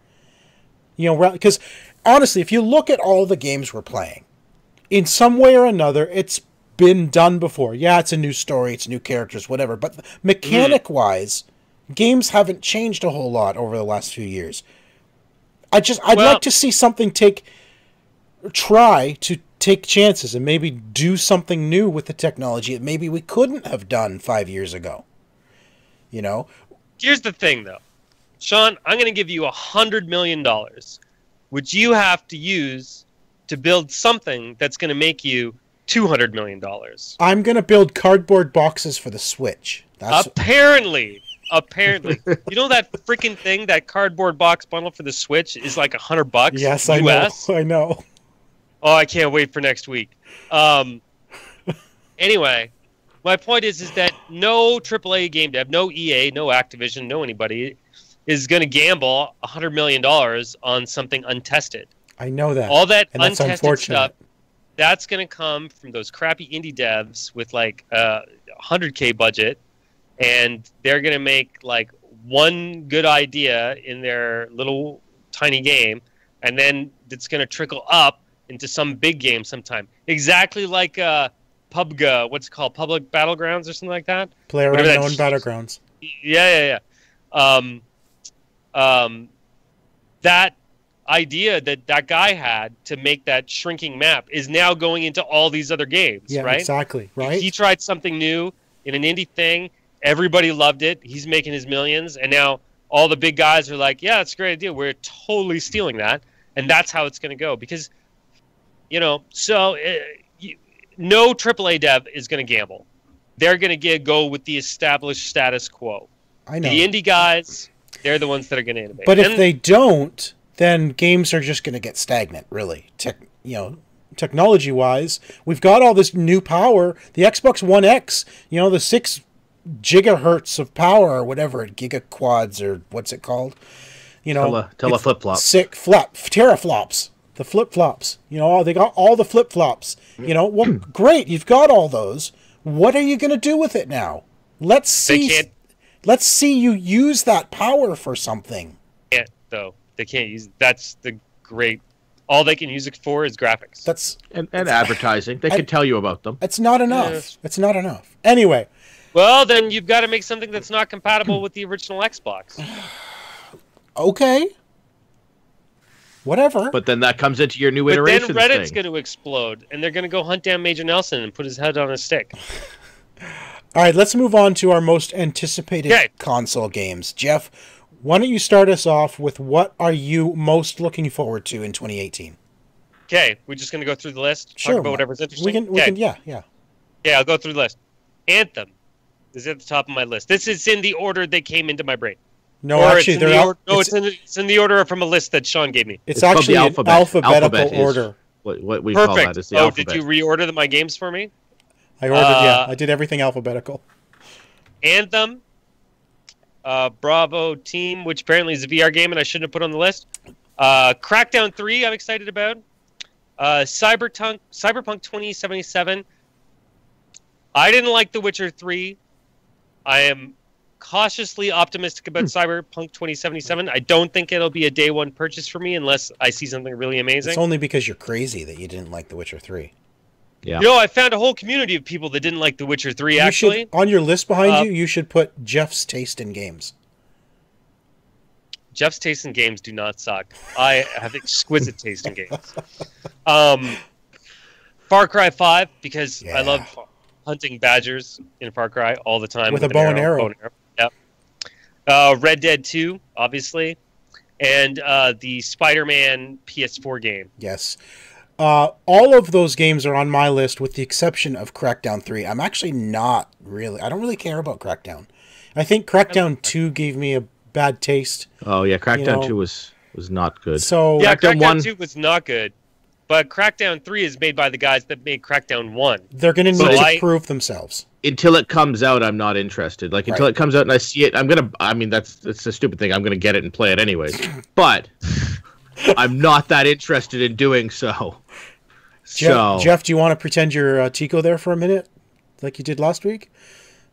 [SPEAKER 2] You know, because honestly, if you look at all the games we're playing, in some way or another, it's been done before. Yeah, it's a new story, it's new characters, whatever. But mechanic-wise, games haven't changed a whole lot over the last few years. I'd like to see something try to take chances and maybe do something new with the technology that maybe we couldn't have done 5 years ago. You know?
[SPEAKER 3] Here's the thing, though. Sean, I'm going to give you $100 million, which you have to use to build something that's going to make you $200 million.
[SPEAKER 2] I'm going to build cardboard boxes for the Switch.
[SPEAKER 3] Apparently. You know that freaking thing, that cardboard box bundle for the Switch is like $100?
[SPEAKER 2] Yes,
[SPEAKER 3] US?
[SPEAKER 2] I know.
[SPEAKER 3] Oh, I can't wait for next week. Anyway, my point is that no AAA game dev, no EA, no Activision, no anybody is going to gamble $100 million on something untested.
[SPEAKER 2] I know that.
[SPEAKER 3] All that untested stuff, that's going to come from those crappy indie devs with like a $100K budget, and they're going to make like one good idea in their little tiny game, and then it's going to trickle up into some big game sometime. Exactly like PUBG, what's it called? Public Battlegrounds or something like that?
[SPEAKER 2] PlayerUnknown Battlegrounds.
[SPEAKER 3] Yeah. That idea that guy had to make that shrinking map is now going into all these other games, right?
[SPEAKER 2] Exactly, right?
[SPEAKER 3] He tried something new in an indie thing. Everybody loved it. He's making his millions, and now all the big guys are like, yeah, it's a great idea. We're totally stealing that, and that's how it's going to go. Because, you know, no AAA dev is going to gamble. They're going to go with the established status quo.
[SPEAKER 2] I know.
[SPEAKER 3] The indie guys, they're the ones that are going to innovate.
[SPEAKER 2] But if they don't, then games are just going to get stagnant, really. Technology-wise, we've got all this new power. The Xbox One X, the 6 gigahertz of power or whatever, gigaquads or what's it called?
[SPEAKER 4] Teleflip-flops.
[SPEAKER 2] Teraflops. The flip-flops. They got all the flip-flops. Well, great, you've got all those. What are you going to do with it now? Let's see you use that power for something.
[SPEAKER 3] They can't use it. That's the great. All they can use it for is graphics.
[SPEAKER 4] And advertising. They can tell you about them.
[SPEAKER 2] It's not enough. Yeah. It's not enough. Anyway.
[SPEAKER 3] Well, then you've got to make something that's not compatible with the original Xbox.
[SPEAKER 2] Okay. Whatever.
[SPEAKER 4] But then that comes into your new
[SPEAKER 3] But then
[SPEAKER 4] iterations
[SPEAKER 3] Reddit's
[SPEAKER 4] thing.
[SPEAKER 3] going to explode, and they're going to go hunt down Major Nelson and put his head on a stick.
[SPEAKER 2] All right, let's move on to our most anticipated console games. Jeff, why don't you start us off with what are you most looking forward to in 2018?
[SPEAKER 3] Okay, we're just going to go through the list?
[SPEAKER 2] Sure.
[SPEAKER 3] Talk about whatever's interesting?
[SPEAKER 2] We can, yeah.
[SPEAKER 3] Yeah, I'll go through the list. Anthem is at the top of my list. This is in the order they came into my brain.
[SPEAKER 2] No, actually,
[SPEAKER 3] it's in the order from a list that Sean gave me.
[SPEAKER 2] It's actually an alphabetical order.
[SPEAKER 4] What we call that is the alphabet.
[SPEAKER 3] Did you reorder my games for me?
[SPEAKER 2] I ordered, I did everything alphabetical.
[SPEAKER 3] Anthem, Bravo Team, which apparently is a VR game and I shouldn't have put on the list. Crackdown 3, I'm excited about. Cyberpunk 2077. I didn't like The Witcher 3. I am cautiously optimistic about Cyberpunk 2077. I don't think it'll be a day one purchase for me unless I see something really amazing.
[SPEAKER 2] It's only because you're crazy that you didn't like The Witcher 3.
[SPEAKER 4] Yeah.
[SPEAKER 3] You know, I found a whole community of people that didn't like The Witcher 3, actually.
[SPEAKER 2] On your list behind you should put Jeff's taste in games.
[SPEAKER 3] Jeff's taste in games do not suck. I have exquisite taste in games. Far Cry 5, because I love hunting badgers in Far Cry all the time.
[SPEAKER 2] With a bow and arrow.
[SPEAKER 3] Yep. Red Dead 2, obviously. And the Spider-Man PS4 game.
[SPEAKER 2] Yes. All of those games are on my list with the exception of Crackdown 3. I'm actually not really... I don't really care about Crackdown. I think Crackdown 2 gave me a bad taste.
[SPEAKER 4] Oh, yeah. Crackdown 2 was not good.
[SPEAKER 2] So
[SPEAKER 3] yeah, Crackdown 2 was not good. But Crackdown 3 is made by the guys that made Crackdown 1.
[SPEAKER 2] They're going to need to prove themselves.
[SPEAKER 4] Until it comes out, I'm not interested. Like, until it comes out and I see it, I'm going to... I mean, that's a stupid thing. I'm going to get it and play it anyways. But I'm not that interested in doing so.
[SPEAKER 2] Jeff, do you want to pretend you're Tico there for a minute? Like you did last week?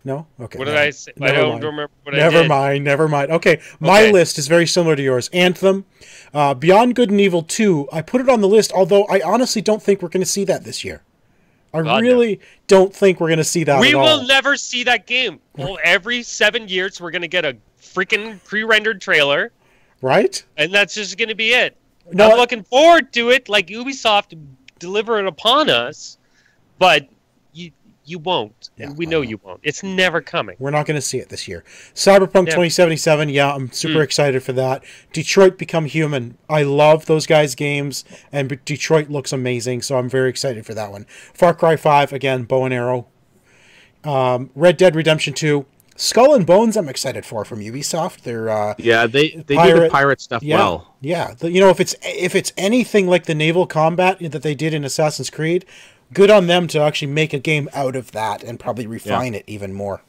[SPEAKER 2] No? Okay.
[SPEAKER 3] What did I say? I don't remember what I did.
[SPEAKER 2] Never mind. Okay, my list is very similar to yours. Anthem, Beyond Good and Evil 2. I put it on the list, although I honestly don't think we're going to see that this year. I really don't think we're going to see that
[SPEAKER 3] We
[SPEAKER 2] at
[SPEAKER 3] will
[SPEAKER 2] all.
[SPEAKER 3] never see that game. Well, every 7 years, we're going to get a freaking pre-rendered trailer.
[SPEAKER 2] Right?
[SPEAKER 3] And that's just going to be it.
[SPEAKER 2] No,
[SPEAKER 3] I'm looking forward to it, like Ubisoft deliver it upon us, but you won't. Yeah, we know you won't. It's never coming.
[SPEAKER 2] We're not going to see it this year. Cyberpunk 2077, yeah, I'm super excited for that. Detroit Become Human. I love those guys' games, and Detroit looks amazing, so I'm very excited for that one. Far Cry 5, again, bow and arrow. Red Dead Redemption 2. Skull and Bones, I'm excited for from Ubisoft. They're
[SPEAKER 4] they do the pirate stuff well.
[SPEAKER 2] Yeah, you know, if it's anything like the naval combat that they did in Assassin's Creed, good on them to actually make a game out of that and probably refine it even more.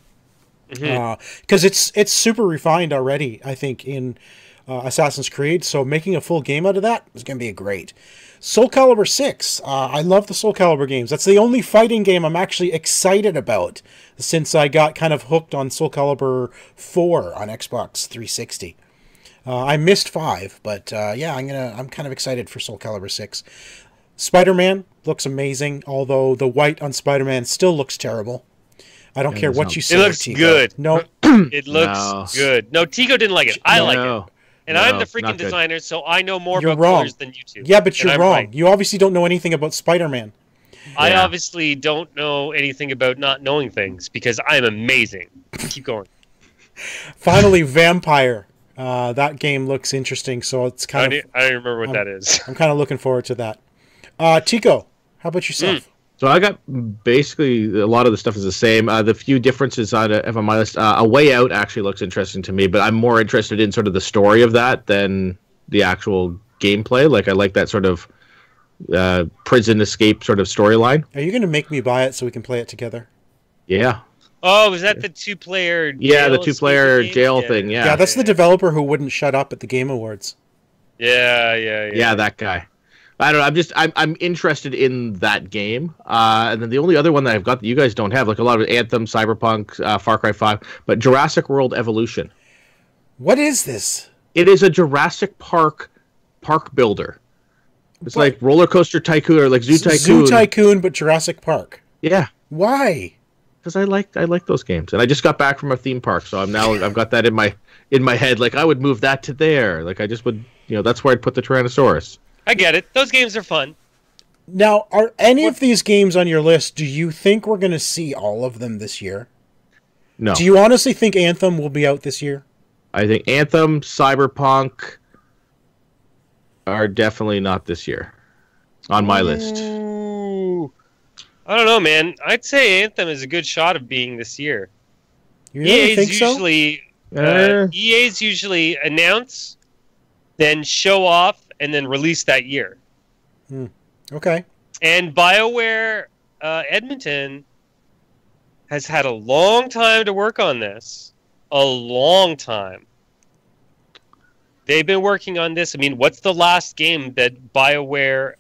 [SPEAKER 2] Because it's super refined already, I think, in Assassin's Creed. So making a full game out of that is going to be great. Soul Calibur 6. I love the Soul Calibur games. That's the only fighting game I'm actually excited about since I got kind of hooked on Soul Calibur 4 on Xbox 360. I missed 5, but yeah, I'm kind of excited for Soul Calibur 6. Spider-Man looks amazing, although the white on Spider-Man still looks terrible. I don't care what you say.
[SPEAKER 3] It looks good.
[SPEAKER 2] No,
[SPEAKER 3] it looks good. No, Tico didn't like it. I like it. And I'm the freaking designer, so I know more about colors than you two.
[SPEAKER 2] Yeah, but you're wrong. Right. You obviously don't know anything about Spider-Man.
[SPEAKER 3] I obviously don't know anything about not knowing things, because I'm amazing. Keep going.
[SPEAKER 2] Finally, Vampire. That game looks interesting, so it's kind of...
[SPEAKER 3] I don't remember what that is.
[SPEAKER 2] I'm kind of looking forward to that. Tico, how about yourself?
[SPEAKER 4] So I got basically a lot of the stuff is the same. The few differences on my list. A Way Out actually looks interesting to me, but I'm more interested in sort of the story of that than the actual gameplay. Like I like that sort of prison escape sort of storyline.
[SPEAKER 2] Are you going to make me buy it so we can play it together?
[SPEAKER 4] Yeah.
[SPEAKER 3] Oh, was that the two-player?
[SPEAKER 4] Yeah, the two-player jail thing. Yeah.
[SPEAKER 2] Yeah, that's the developer who wouldn't shut up at the Game Awards.
[SPEAKER 3] Yeah.
[SPEAKER 4] Yeah, that guy. I don't know. I'm interested in that game. And then the only other one that I've got that you guys don't have, like a lot of Anthem, Cyberpunk, Far Cry 5, but Jurassic World Evolution.
[SPEAKER 2] What is this?
[SPEAKER 4] It is a Jurassic Park builder. It's like Roller Coaster Tycoon or like Zoo Tycoon.
[SPEAKER 2] Zoo Tycoon, but Jurassic Park.
[SPEAKER 4] Yeah.
[SPEAKER 2] Why?
[SPEAKER 4] Because I like those games, and I just got back from a theme park, so I've got that in my head. Like I would move that to there. Like I just would. that's where I'd put the Tyrannosaurus.
[SPEAKER 3] I get it. Those games are fun.
[SPEAKER 2] Now, are any of these games on your list, do you think we're going to see all of them this year?
[SPEAKER 4] No.
[SPEAKER 2] Do you honestly think Anthem will be out this year?
[SPEAKER 4] I think Anthem, Cyberpunk are definitely not this year on my list.
[SPEAKER 3] Ooh. I don't know, man. I'd say Anthem is a good shot of being this year.
[SPEAKER 2] You really think
[SPEAKER 3] EA's usually announce, then show off, and then release that year.
[SPEAKER 2] Okay.
[SPEAKER 3] And BioWare Edmonton has had a long time to work on this. A long time. They've been working on this. I mean, what's the last game that BioWare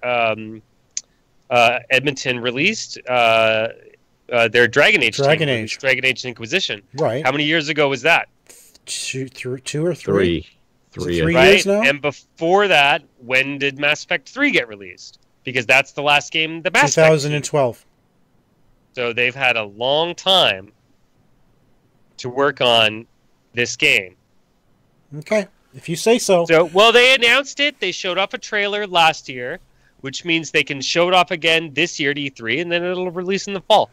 [SPEAKER 3] Edmonton released? Their Dragon Age.
[SPEAKER 2] Dragon Age
[SPEAKER 3] Inquisition.
[SPEAKER 2] Right.
[SPEAKER 3] How many years ago was that?
[SPEAKER 2] Two or three?
[SPEAKER 4] Three
[SPEAKER 3] Right?
[SPEAKER 2] years now?
[SPEAKER 3] And before that, when did Mass Effect 3 get released? Because that's the last game the Mass Effect
[SPEAKER 2] 2012.
[SPEAKER 3] So they've had a long time to work on this game.
[SPEAKER 2] Okay. If you say so.
[SPEAKER 3] So, well, they announced it. They showed off a trailer last year, which means they can show it off again this year at E3, and then it'll release in the fall.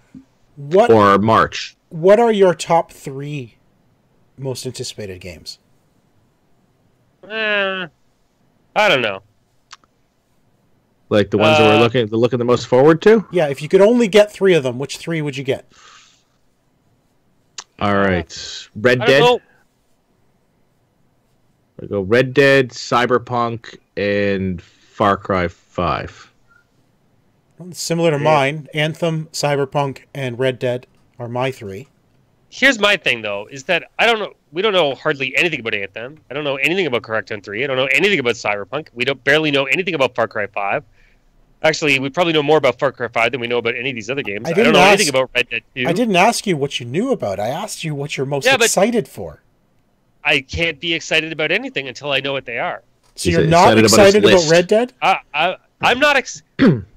[SPEAKER 4] Or March.
[SPEAKER 2] What are your top 3 most anticipated games?
[SPEAKER 3] I don't know.
[SPEAKER 4] Like the ones that we're looking the most forward to?
[SPEAKER 2] Yeah, if you could only get 3 of them, which 3 would you get?
[SPEAKER 4] All right. Red
[SPEAKER 3] I
[SPEAKER 4] Dead.
[SPEAKER 3] don't know.
[SPEAKER 4] I go Red Dead, Cyberpunk, and Far Cry 5.
[SPEAKER 2] Well, similar to mine. Anthem, Cyberpunk, and Red Dead are my 3.
[SPEAKER 3] Here's my thing, though, is that I don't know. We don't know hardly anything about Anthem. I don't know anything about Crackdown 3. I don't know anything about Cyberpunk. We don't barely know anything about Far Cry 5. Actually, we probably know more about Far Cry 5 than we know about any of these other games. I don't know anything about Red Dead 2.
[SPEAKER 2] I didn't ask you what you knew about. I asked you what you're most excited for.
[SPEAKER 3] I can't be excited about anything until I know what they are.
[SPEAKER 2] So you're not excited about Red Dead?
[SPEAKER 3] I'm not.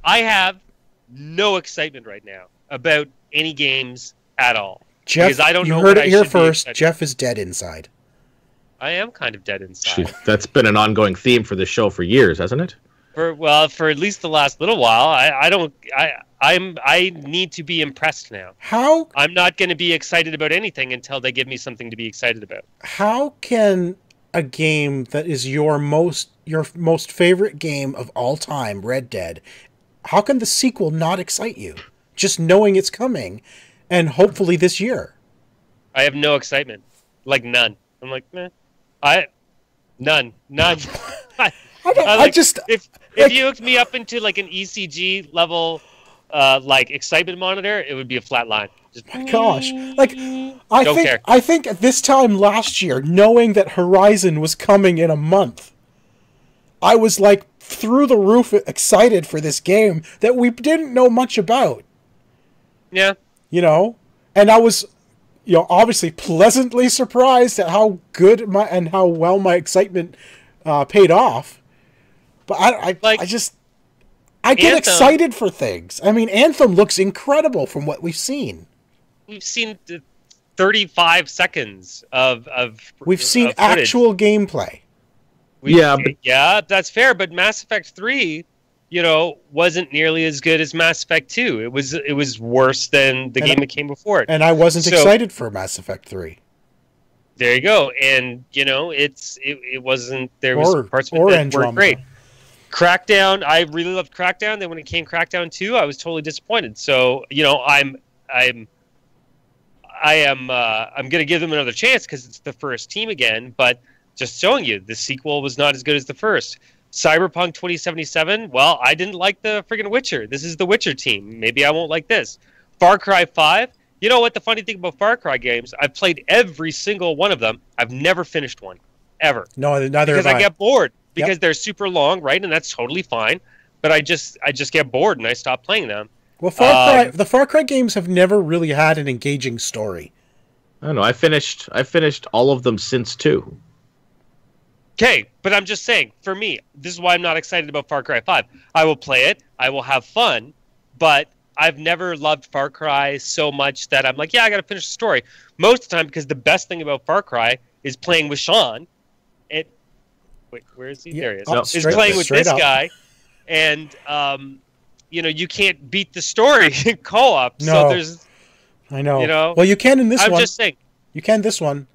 [SPEAKER 3] I have no excitement right now about any games at all.
[SPEAKER 2] Jeff,
[SPEAKER 3] because I don't
[SPEAKER 2] you
[SPEAKER 3] know
[SPEAKER 2] heard
[SPEAKER 3] what
[SPEAKER 2] it here
[SPEAKER 3] I should
[SPEAKER 2] first.
[SPEAKER 3] be
[SPEAKER 2] Jeff is dead inside.
[SPEAKER 3] I am kind of dead inside.
[SPEAKER 4] That's been an ongoing theme for this show for years, hasn't it?
[SPEAKER 3] For at least the last little while. I need to be impressed now.
[SPEAKER 2] How?
[SPEAKER 3] I'm not going to be excited about anything until they give me something to be excited about.
[SPEAKER 2] How can a game that is your most favorite game of all time, Red Dead, how can the sequel not excite you? Just knowing it's coming, and hopefully this year.
[SPEAKER 3] I have no excitement, like none. I'm like, none. If you hooked me up into like an ECG level, like excitement monitor, it would be a flat line. Just,
[SPEAKER 2] my gosh, like I think at this time last year, knowing that Horizon was coming in a month, I was like through the roof excited for this game that we didn't know much about.
[SPEAKER 3] Yeah,
[SPEAKER 2] and I was, obviously pleasantly surprised at how good and how well my excitement paid off. But I get Anthem, excited for things. I mean, Anthem looks incredible from what we've seen.
[SPEAKER 3] We've seen 35 seconds of
[SPEAKER 2] we've seen
[SPEAKER 3] of
[SPEAKER 2] actual gameplay.
[SPEAKER 3] Yeah, that's fair. But Mass Effect 3, wasn't nearly as good as Mass Effect 2. It was worse than the game that came before it.
[SPEAKER 2] And I wasn't excited for Mass Effect 3.
[SPEAKER 3] There you go. And it wasn't. There was parts of it that weren't great. Crackdown, I really loved Crackdown. Then when it came Crackdown 2, I was totally disappointed. So I'm going to give them another chance because it's the first team again. But just showing you, the sequel was not as good as the first. Cyberpunk 2077. Well, I didn't like the friggin' Witcher. This is the Witcher team. Maybe I won't like this. Far Cry 5. You know what? The funny thing about Far Cry games, I've played every single one of them. I've never finished one, ever.
[SPEAKER 2] No, neither
[SPEAKER 3] because
[SPEAKER 2] have
[SPEAKER 3] I get bored. Because they're super long, right? And that's totally fine. But I just get bored and I stop playing them.
[SPEAKER 2] Well, the Far Cry games have never really had an engaging story.
[SPEAKER 4] I don't know. I finished all of them since 2.
[SPEAKER 3] Okay, but I'm just saying, for me, this is why I'm not excited about Far Cry 5. I will play it, I will have fun, but I've never loved Far Cry so much that I'm like, yeah, I got to finish the story. Most of the time, because the best thing about Far Cry is playing with Sean. Wait, where is he?
[SPEAKER 2] Yeah.
[SPEAKER 3] There he is.
[SPEAKER 2] Oh,
[SPEAKER 3] Is
[SPEAKER 2] straight-
[SPEAKER 3] playing with
[SPEAKER 2] straight
[SPEAKER 3] this
[SPEAKER 2] up.
[SPEAKER 3] guy, and you can't beat the story in co-op.
[SPEAKER 2] No.
[SPEAKER 3] So there's,
[SPEAKER 2] I know.
[SPEAKER 3] You know,
[SPEAKER 2] Well, you can in this
[SPEAKER 3] I'm
[SPEAKER 2] one.
[SPEAKER 3] just saying.
[SPEAKER 2] You can this one.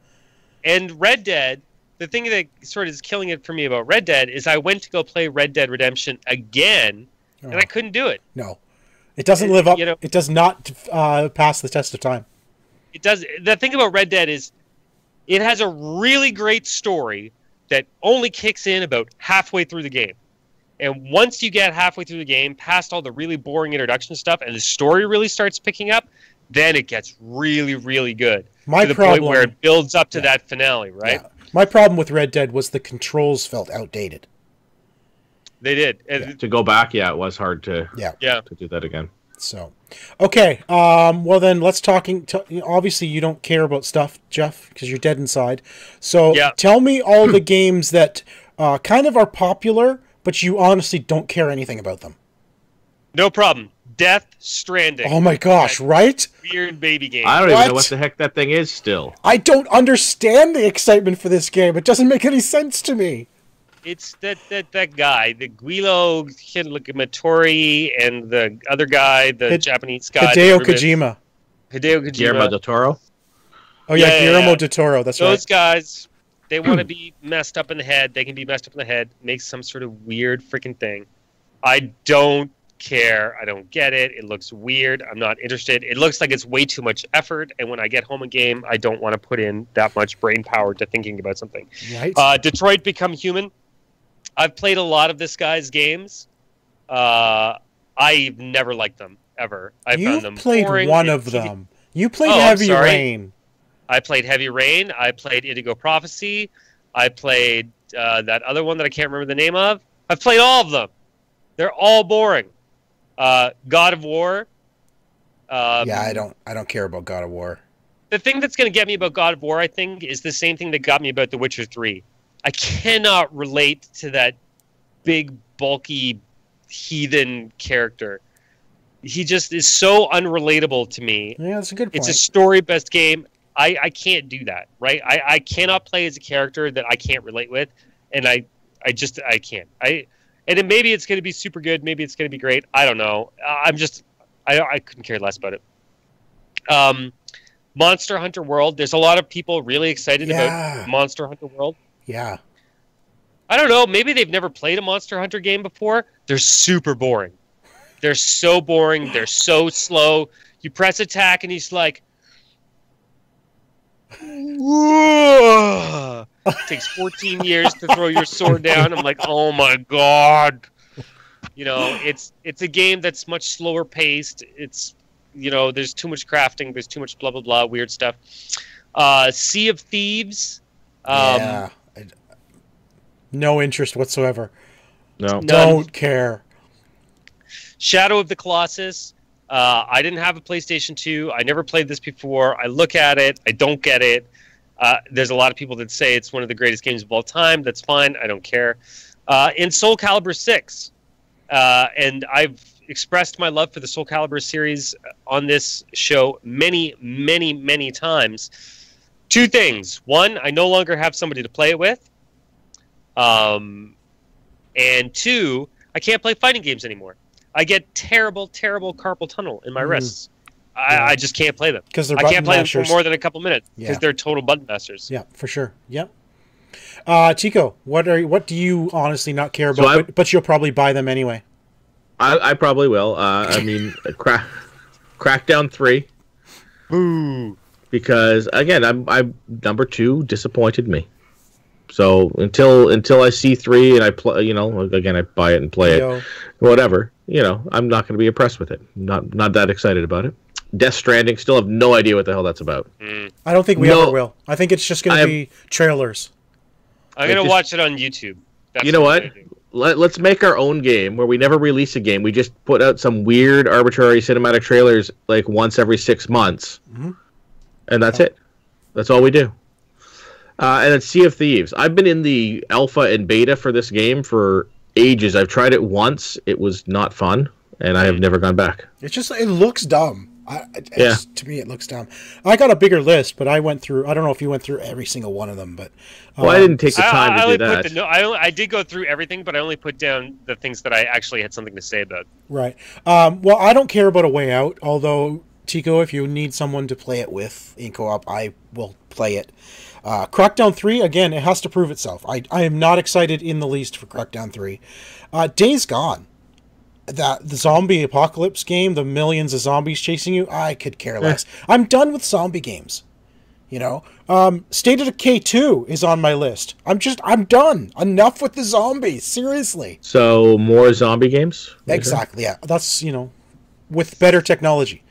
[SPEAKER 3] And Red Dead, the thing that sort of is killing it for me about Red Dead is I went to go play Red Dead Redemption again, and I couldn't do it.
[SPEAKER 2] No. It doesn't live up.
[SPEAKER 3] You know-
[SPEAKER 2] It does not pass the test of time.
[SPEAKER 3] It does. The thing about Red Dead is it has a really great story that only kicks in about halfway through the game. And once you get halfway through the game, past all the really boring introduction stuff, and the story really starts picking up, then it gets really, really good.
[SPEAKER 2] My
[SPEAKER 3] to the
[SPEAKER 2] problem-
[SPEAKER 3] point where it builds up to that finale, right?
[SPEAKER 2] Yeah. My problem with Red Dead was the controls felt outdated.
[SPEAKER 3] They did. And
[SPEAKER 4] To go back, yeah, it was hard to
[SPEAKER 3] yeah.
[SPEAKER 4] to do that again.
[SPEAKER 2] So, okay. Well, then let's obviously, you don't care about stuff, Jeff, because you're dead inside. So,
[SPEAKER 3] Yeah.
[SPEAKER 2] tell me all the games that kind of are popular, but you honestly don't care anything about them.
[SPEAKER 3] No problem. Death Stranding.
[SPEAKER 2] Oh my gosh! Right?
[SPEAKER 3] Weird baby game.
[SPEAKER 4] I don't even know
[SPEAKER 2] What?
[SPEAKER 4] what the heck that thing is still.
[SPEAKER 2] I don't understand the excitement for this game. It doesn't make any sense to me.
[SPEAKER 3] It's that guy, the Guilo Hidematori, and the other guy, the Japanese guy.
[SPEAKER 2] Hideo Kojima.
[SPEAKER 3] Hideo Kojima.
[SPEAKER 4] Guillermo del Toro.
[SPEAKER 2] Oh yeah,
[SPEAKER 3] Yeah,
[SPEAKER 2] Guillermo
[SPEAKER 3] yeah.
[SPEAKER 2] del Toro. That's
[SPEAKER 3] Those
[SPEAKER 2] right.
[SPEAKER 3] guys, they want to be messed up in the head. They can be messed up in the head. Make some sort of weird freaking thing. I don't care. I don't get it. It looks weird. I'm not interested. It looks like it's way too much effort. And when I get home a game, I don't want to put in that much brain power to thinking about something.
[SPEAKER 2] Right.
[SPEAKER 3] Detroit Become Human. I've played a lot of this guy's games. I've never liked them ever. I found
[SPEAKER 2] You
[SPEAKER 3] them
[SPEAKER 2] played
[SPEAKER 3] boring
[SPEAKER 2] one
[SPEAKER 3] and
[SPEAKER 2] of
[SPEAKER 3] tedious.
[SPEAKER 2] them. You played
[SPEAKER 3] Oh, I'm
[SPEAKER 2] Heavy
[SPEAKER 3] sorry.
[SPEAKER 2] Rain.
[SPEAKER 3] I played Heavy Rain. I played Indigo Prophecy. I played that other one that I can't remember the name of. I've played all of them. They're all boring. God of War.
[SPEAKER 2] Yeah, I don't care about God of War.
[SPEAKER 3] The thing that's going to get me about God of War, I think, is the same thing that got me about The Witcher 3. I cannot relate to that big, bulky, heathen character. He just is so unrelatable to me.
[SPEAKER 2] Yeah, that's a good point.
[SPEAKER 3] It's a story-based game. I can't do that, right? I cannot play as a character that I can't relate with, and I can't. And maybe it's going to be super good. Maybe it's going to be great. I don't know. I couldn't care less about it. Monster Hunter World. There's a lot of people really excited about Monster Hunter World.
[SPEAKER 2] Yeah.
[SPEAKER 3] I don't know. Maybe they've never played a Monster Hunter game before. They're super boring. They're so boring. They're so slow. You press attack and he's like, whoa. It takes 14 years to throw your sword down. I'm like, oh my god. You know, it's a game that's much slower paced. It's, there's too much crafting. There's too much blah, blah, blah, weird stuff. Sea of Thieves.
[SPEAKER 2] Yeah. No interest whatsoever.
[SPEAKER 4] No.
[SPEAKER 2] Don't care.
[SPEAKER 3] Shadow of the Colossus. I didn't have a PlayStation 2. I never played this before. I look at it. I don't get it. There's a lot of people that say it's one of the greatest games of all time. That's fine. I don't care. In Soul Calibur 6. And I've expressed my love for the Soul Calibur series on this show many, many, many times. Two things. One, I no longer have somebody to play it with. And two, I can't play fighting games anymore. I get terrible, terrible carpal tunnel in my wrists. I just can't play them.
[SPEAKER 2] Because they're
[SPEAKER 3] I
[SPEAKER 2] button
[SPEAKER 3] can't play them
[SPEAKER 2] mashers.
[SPEAKER 3] for more than a couple minutes because
[SPEAKER 2] Yeah.
[SPEAKER 3] they're total button masters.
[SPEAKER 2] Yeah, for sure. Yep. Chico, what do you honestly not care
[SPEAKER 4] So
[SPEAKER 2] about? But you'll probably buy them anyway.
[SPEAKER 4] I probably will. I mean, Crackdown 3.
[SPEAKER 3] Boo.
[SPEAKER 4] Because again, I'm number 2 disappointed me. So until I see 3 and I play, again I buy it and play it, whatever. I'm not going to be impressed with it. Not that excited about it. Death Stranding, still have no idea what the hell that's about.
[SPEAKER 2] I don't think we ever will. I think it's just going to be trailers.
[SPEAKER 3] I'm going to watch it on YouTube. That's
[SPEAKER 4] You know what?
[SPEAKER 3] I'm gonna do.
[SPEAKER 4] Let's make our own game where we never release a game. We just put out some weird, arbitrary cinematic trailers like once every 6 months.
[SPEAKER 2] Mm-hmm.
[SPEAKER 4] And that's it. That's all we do. And then Sea of Thieves. I've been in the alpha and beta for this game for ages. I've tried it once. It was not fun, and I have never gone back.
[SPEAKER 2] It looks dumb. To me, it looks dumb. I got a bigger list, but I went through. I don't know if you went through every single one of them, but
[SPEAKER 4] well, I didn't take the time to do that.
[SPEAKER 3] I did go through everything, but I only put down the things that I actually had something to say about.
[SPEAKER 2] Right. Well, I don't care about A Way Out, although Tico, if you need someone to play it with in co-op, I will play it. Crackdown 3, again, it has to prove itself. I am not excited in the least for Crackdown 3. Days Gone. The zombie apocalypse game, the millions of zombies chasing you, I could care less. I'm done with zombie games. You know? State of Decay 2 is on my list. I'm done. Enough with the zombies. Seriously.
[SPEAKER 4] So, more zombie games?
[SPEAKER 2] Exactly, yeah. That's, you know, with better technology.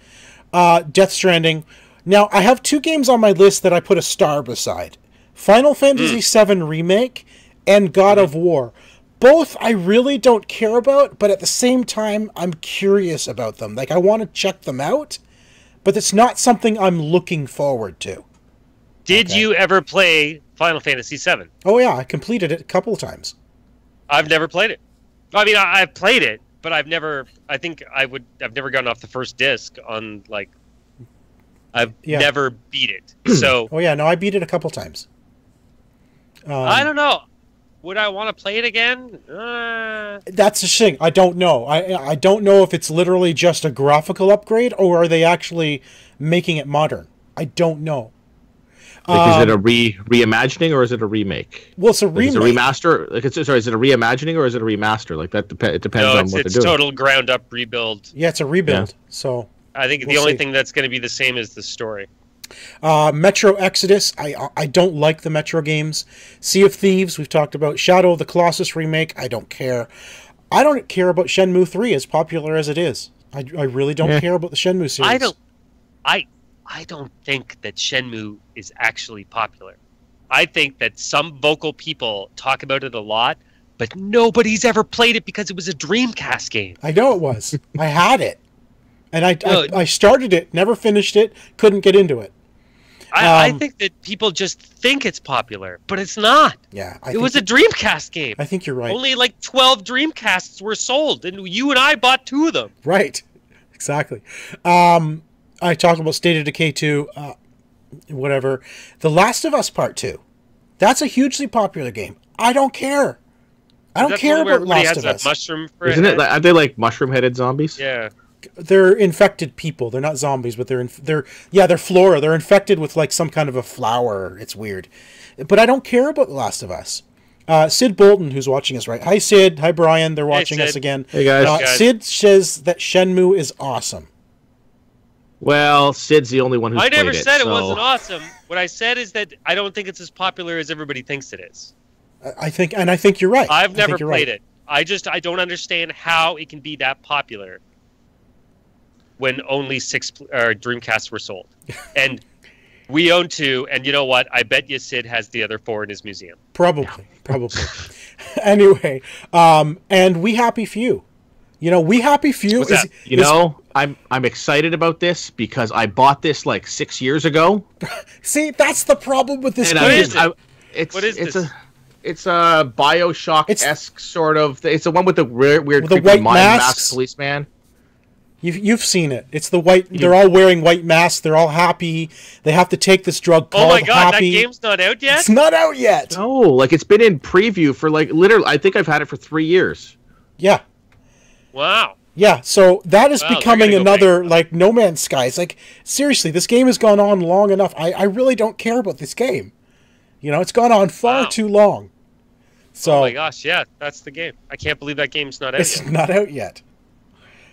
[SPEAKER 2] Death Stranding. Now, I have 2 games on my list that I put a star beside. Final Fantasy VII Remake and God of War. Both I really don't care about, but at the same time, I'm curious about them. Like, I want to check them out, but it's not something I'm looking forward to.
[SPEAKER 3] Did you ever play Final Fantasy VII?
[SPEAKER 2] Oh, yeah, I completed it a couple of times.
[SPEAKER 3] I've never played it. I mean, I've played it, but I've never gotten off the first disc on, like, I've never beat it. So.
[SPEAKER 2] Oh, yeah, no, I beat it a couple times.
[SPEAKER 3] I don't know. Would I want to play it again?
[SPEAKER 2] That's the thing. I don't know. I don't know if it's literally just a graphical upgrade or are they actually making it modern. I don't know.
[SPEAKER 4] Like, is it a reimagining or is it a remake?
[SPEAKER 2] Well, it's a remake.
[SPEAKER 4] Is it a remaster? Like, is it a reimagining or is it a remaster? Like that it depends on what they're doing.
[SPEAKER 3] It's total ground up rebuild.
[SPEAKER 2] Yeah, it's a rebuild. Yeah. So
[SPEAKER 3] I think the only thing that's going to be the same is the story.
[SPEAKER 2] Metro Exodus, I don't like the Metro games. Sea of Thieves, we've talked about. Shadow of the Colossus remake, I don't care. I don't care about Shenmue 3, as popular as it is. I really don't care about the Shenmue series.
[SPEAKER 3] I don't think that Shenmue is actually popular. I think that some vocal people talk about it a lot, but nobody's ever played it because it was a Dreamcast game.
[SPEAKER 2] I know it was. I had it. And I started it, never finished it, couldn't get into it.
[SPEAKER 3] I think that people just think it's popular, but it's not.
[SPEAKER 2] Yeah,
[SPEAKER 3] it was a Dreamcast game.
[SPEAKER 2] I think you're right.
[SPEAKER 3] Only like 12 Dreamcasts were sold, and you and I bought 2 of them.
[SPEAKER 2] Right, exactly. I talked about State of Decay 2, whatever. The Last of Us Part 2. That's a hugely popular game. I don't care. I don't care about Last of Us.
[SPEAKER 3] Mushroom for
[SPEAKER 4] Isn't it? Are they like mushroom-headed zombies?
[SPEAKER 3] Yeah.
[SPEAKER 2] They're infected people. They're not zombies, but they're flora. They're infected with like some kind of a flower. It's weird, but I don't care about The Last of Us. Sid Bolton, who's watching us, right? Hi, Sid. Hi, Brian. They're watching us again.
[SPEAKER 4] Hey, guys.
[SPEAKER 2] Sid says that Shenmue is awesome.
[SPEAKER 4] Well, Sid's the only one who's played it.
[SPEAKER 3] I never said it wasn't awesome. What I said is that I don't think it's as popular as everybody thinks it is.
[SPEAKER 2] I think you're right.
[SPEAKER 3] I've never played it. I don't understand how it can be that popular when only 6 Dreamcasts were sold. And we own 2, and you know what? I bet you Sid has the other 4 in his museum.
[SPEAKER 2] Probably. Anyway, and We Happy Few. You know, We Happy Few
[SPEAKER 4] I'm excited about this because I bought this like 6 years ago.
[SPEAKER 2] See, that's the problem with this game.
[SPEAKER 3] What is this?
[SPEAKER 4] It's a BioShock-esque sort of. It's the one with the weird
[SPEAKER 2] the white
[SPEAKER 4] mask policeman.
[SPEAKER 2] You've seen it. It's the white. They're all wearing white masks. They're all happy. They have to take this drug called Happy.
[SPEAKER 3] Oh my god, that game's not out yet?
[SPEAKER 2] It's not out yet.
[SPEAKER 4] No, like it's been in preview for like literally. I think I've had it for 3 years.
[SPEAKER 2] Yeah.
[SPEAKER 3] Wow.
[SPEAKER 2] Yeah, so that is becoming another like No Man's Sky. It's like seriously, this game has gone on long enough. I really don't care about this game. You know, it's gone on far too long. So,
[SPEAKER 3] oh my gosh, yeah, that's the game. I can't believe that game's not out yet.
[SPEAKER 2] It's not out yet.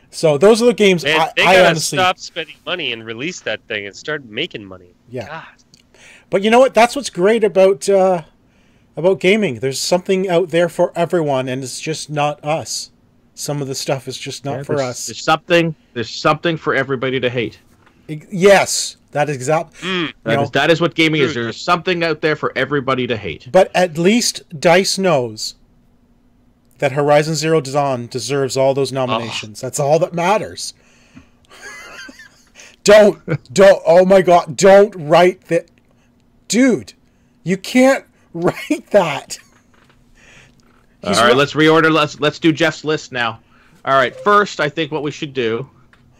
[SPEAKER 2] So those are the games.
[SPEAKER 3] Man, they
[SPEAKER 2] I
[SPEAKER 3] gotta
[SPEAKER 2] honestly
[SPEAKER 3] stop spending money and release that thing and start making money.
[SPEAKER 2] Yeah.
[SPEAKER 3] God.
[SPEAKER 2] But you know what? That's what's great about gaming. There's something out there for everyone, and it's just not us. Some of the stuff is just not for us.
[SPEAKER 4] There's something for everybody to hate.
[SPEAKER 2] Yes, that is exactly.
[SPEAKER 4] That is what gaming is. There's something out there for everybody to hate.
[SPEAKER 2] But at least DICE knows that Horizon Zero Dawn deserves all those nominations. That's all that matters. Don't, oh my god, don't write that. Dude, you can't write that.
[SPEAKER 4] All right, let's reorder. Let's do Jeff's list now. All right, first, I think what we should do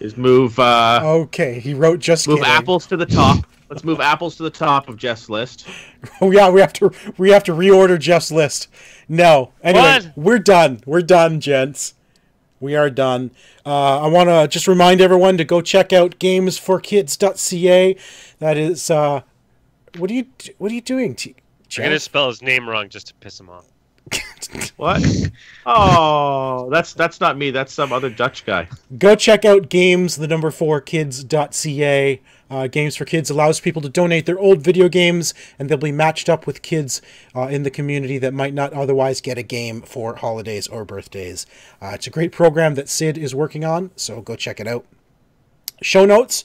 [SPEAKER 4] is move.
[SPEAKER 2] Okay, he wrote just
[SPEAKER 4] move
[SPEAKER 2] kidding.
[SPEAKER 4] apples to the top. Let's move apples to the top of Jeff's list.
[SPEAKER 2] Oh yeah, we have to reorder Jeff's list. No, anyway,
[SPEAKER 3] What?
[SPEAKER 2] we're done. We're done, gents. We are done. I want to just remind everyone to go check out gamesforkids.ca. That is, what are you doing, Jeff?
[SPEAKER 3] I'm gonna spell his name wrong just to piss him off.
[SPEAKER 4] What? Oh, that's not me. That's some other Dutch guy.
[SPEAKER 2] Go check out games4kids.ca. Games for Kids allows people to donate their old video games, and they'll be matched up with kids in the community that might not otherwise get a game for holidays or birthdays. It's a great program that Sid is working on, so go check it out. Show notes.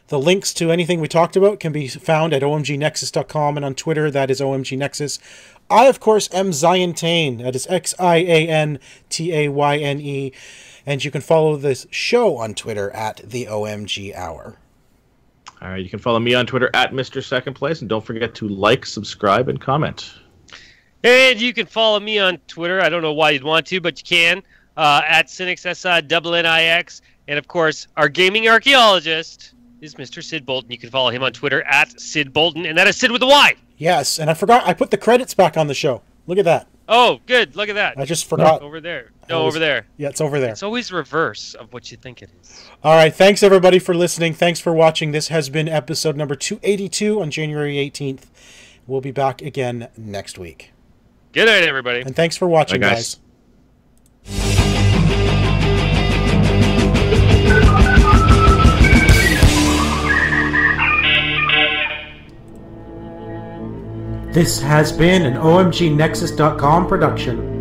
[SPEAKER 2] The links to anything we talked about can be found at omgnexus.com, and on Twitter, that is omgnexus. I, of course, am Ziantane. That is Xiantayne. And you can follow this show on Twitter at the OMG Hour.
[SPEAKER 4] All right, you can follow me on Twitter at Mr. Second Place, and don't forget to like, subscribe, and comment.
[SPEAKER 3] And you can follow me on Twitter. I don't know why you'd want to, but you can. At Cynics, SINNIX. And, of course, our gaming archaeologist is Mr. Sid Bolton. You can follow him on Twitter at Sid Bolton, and that is Sid with a Y.
[SPEAKER 2] Yes, and I forgot, I put the credits back on the show. Look at that.
[SPEAKER 3] Oh, good. Look at that.
[SPEAKER 2] I just forgot.
[SPEAKER 3] Over there. No, over there.
[SPEAKER 2] Yeah, it's over there.
[SPEAKER 3] It's always reverse of what you think it is.
[SPEAKER 2] All right, thanks everybody for listening. Thanks for watching. This has been episode number 282 on January 18th. We'll be back again next week.
[SPEAKER 3] Good night, everybody.
[SPEAKER 2] And thanks for watching,
[SPEAKER 4] Bye,
[SPEAKER 2] guys. This has been an OMGNexus.com production.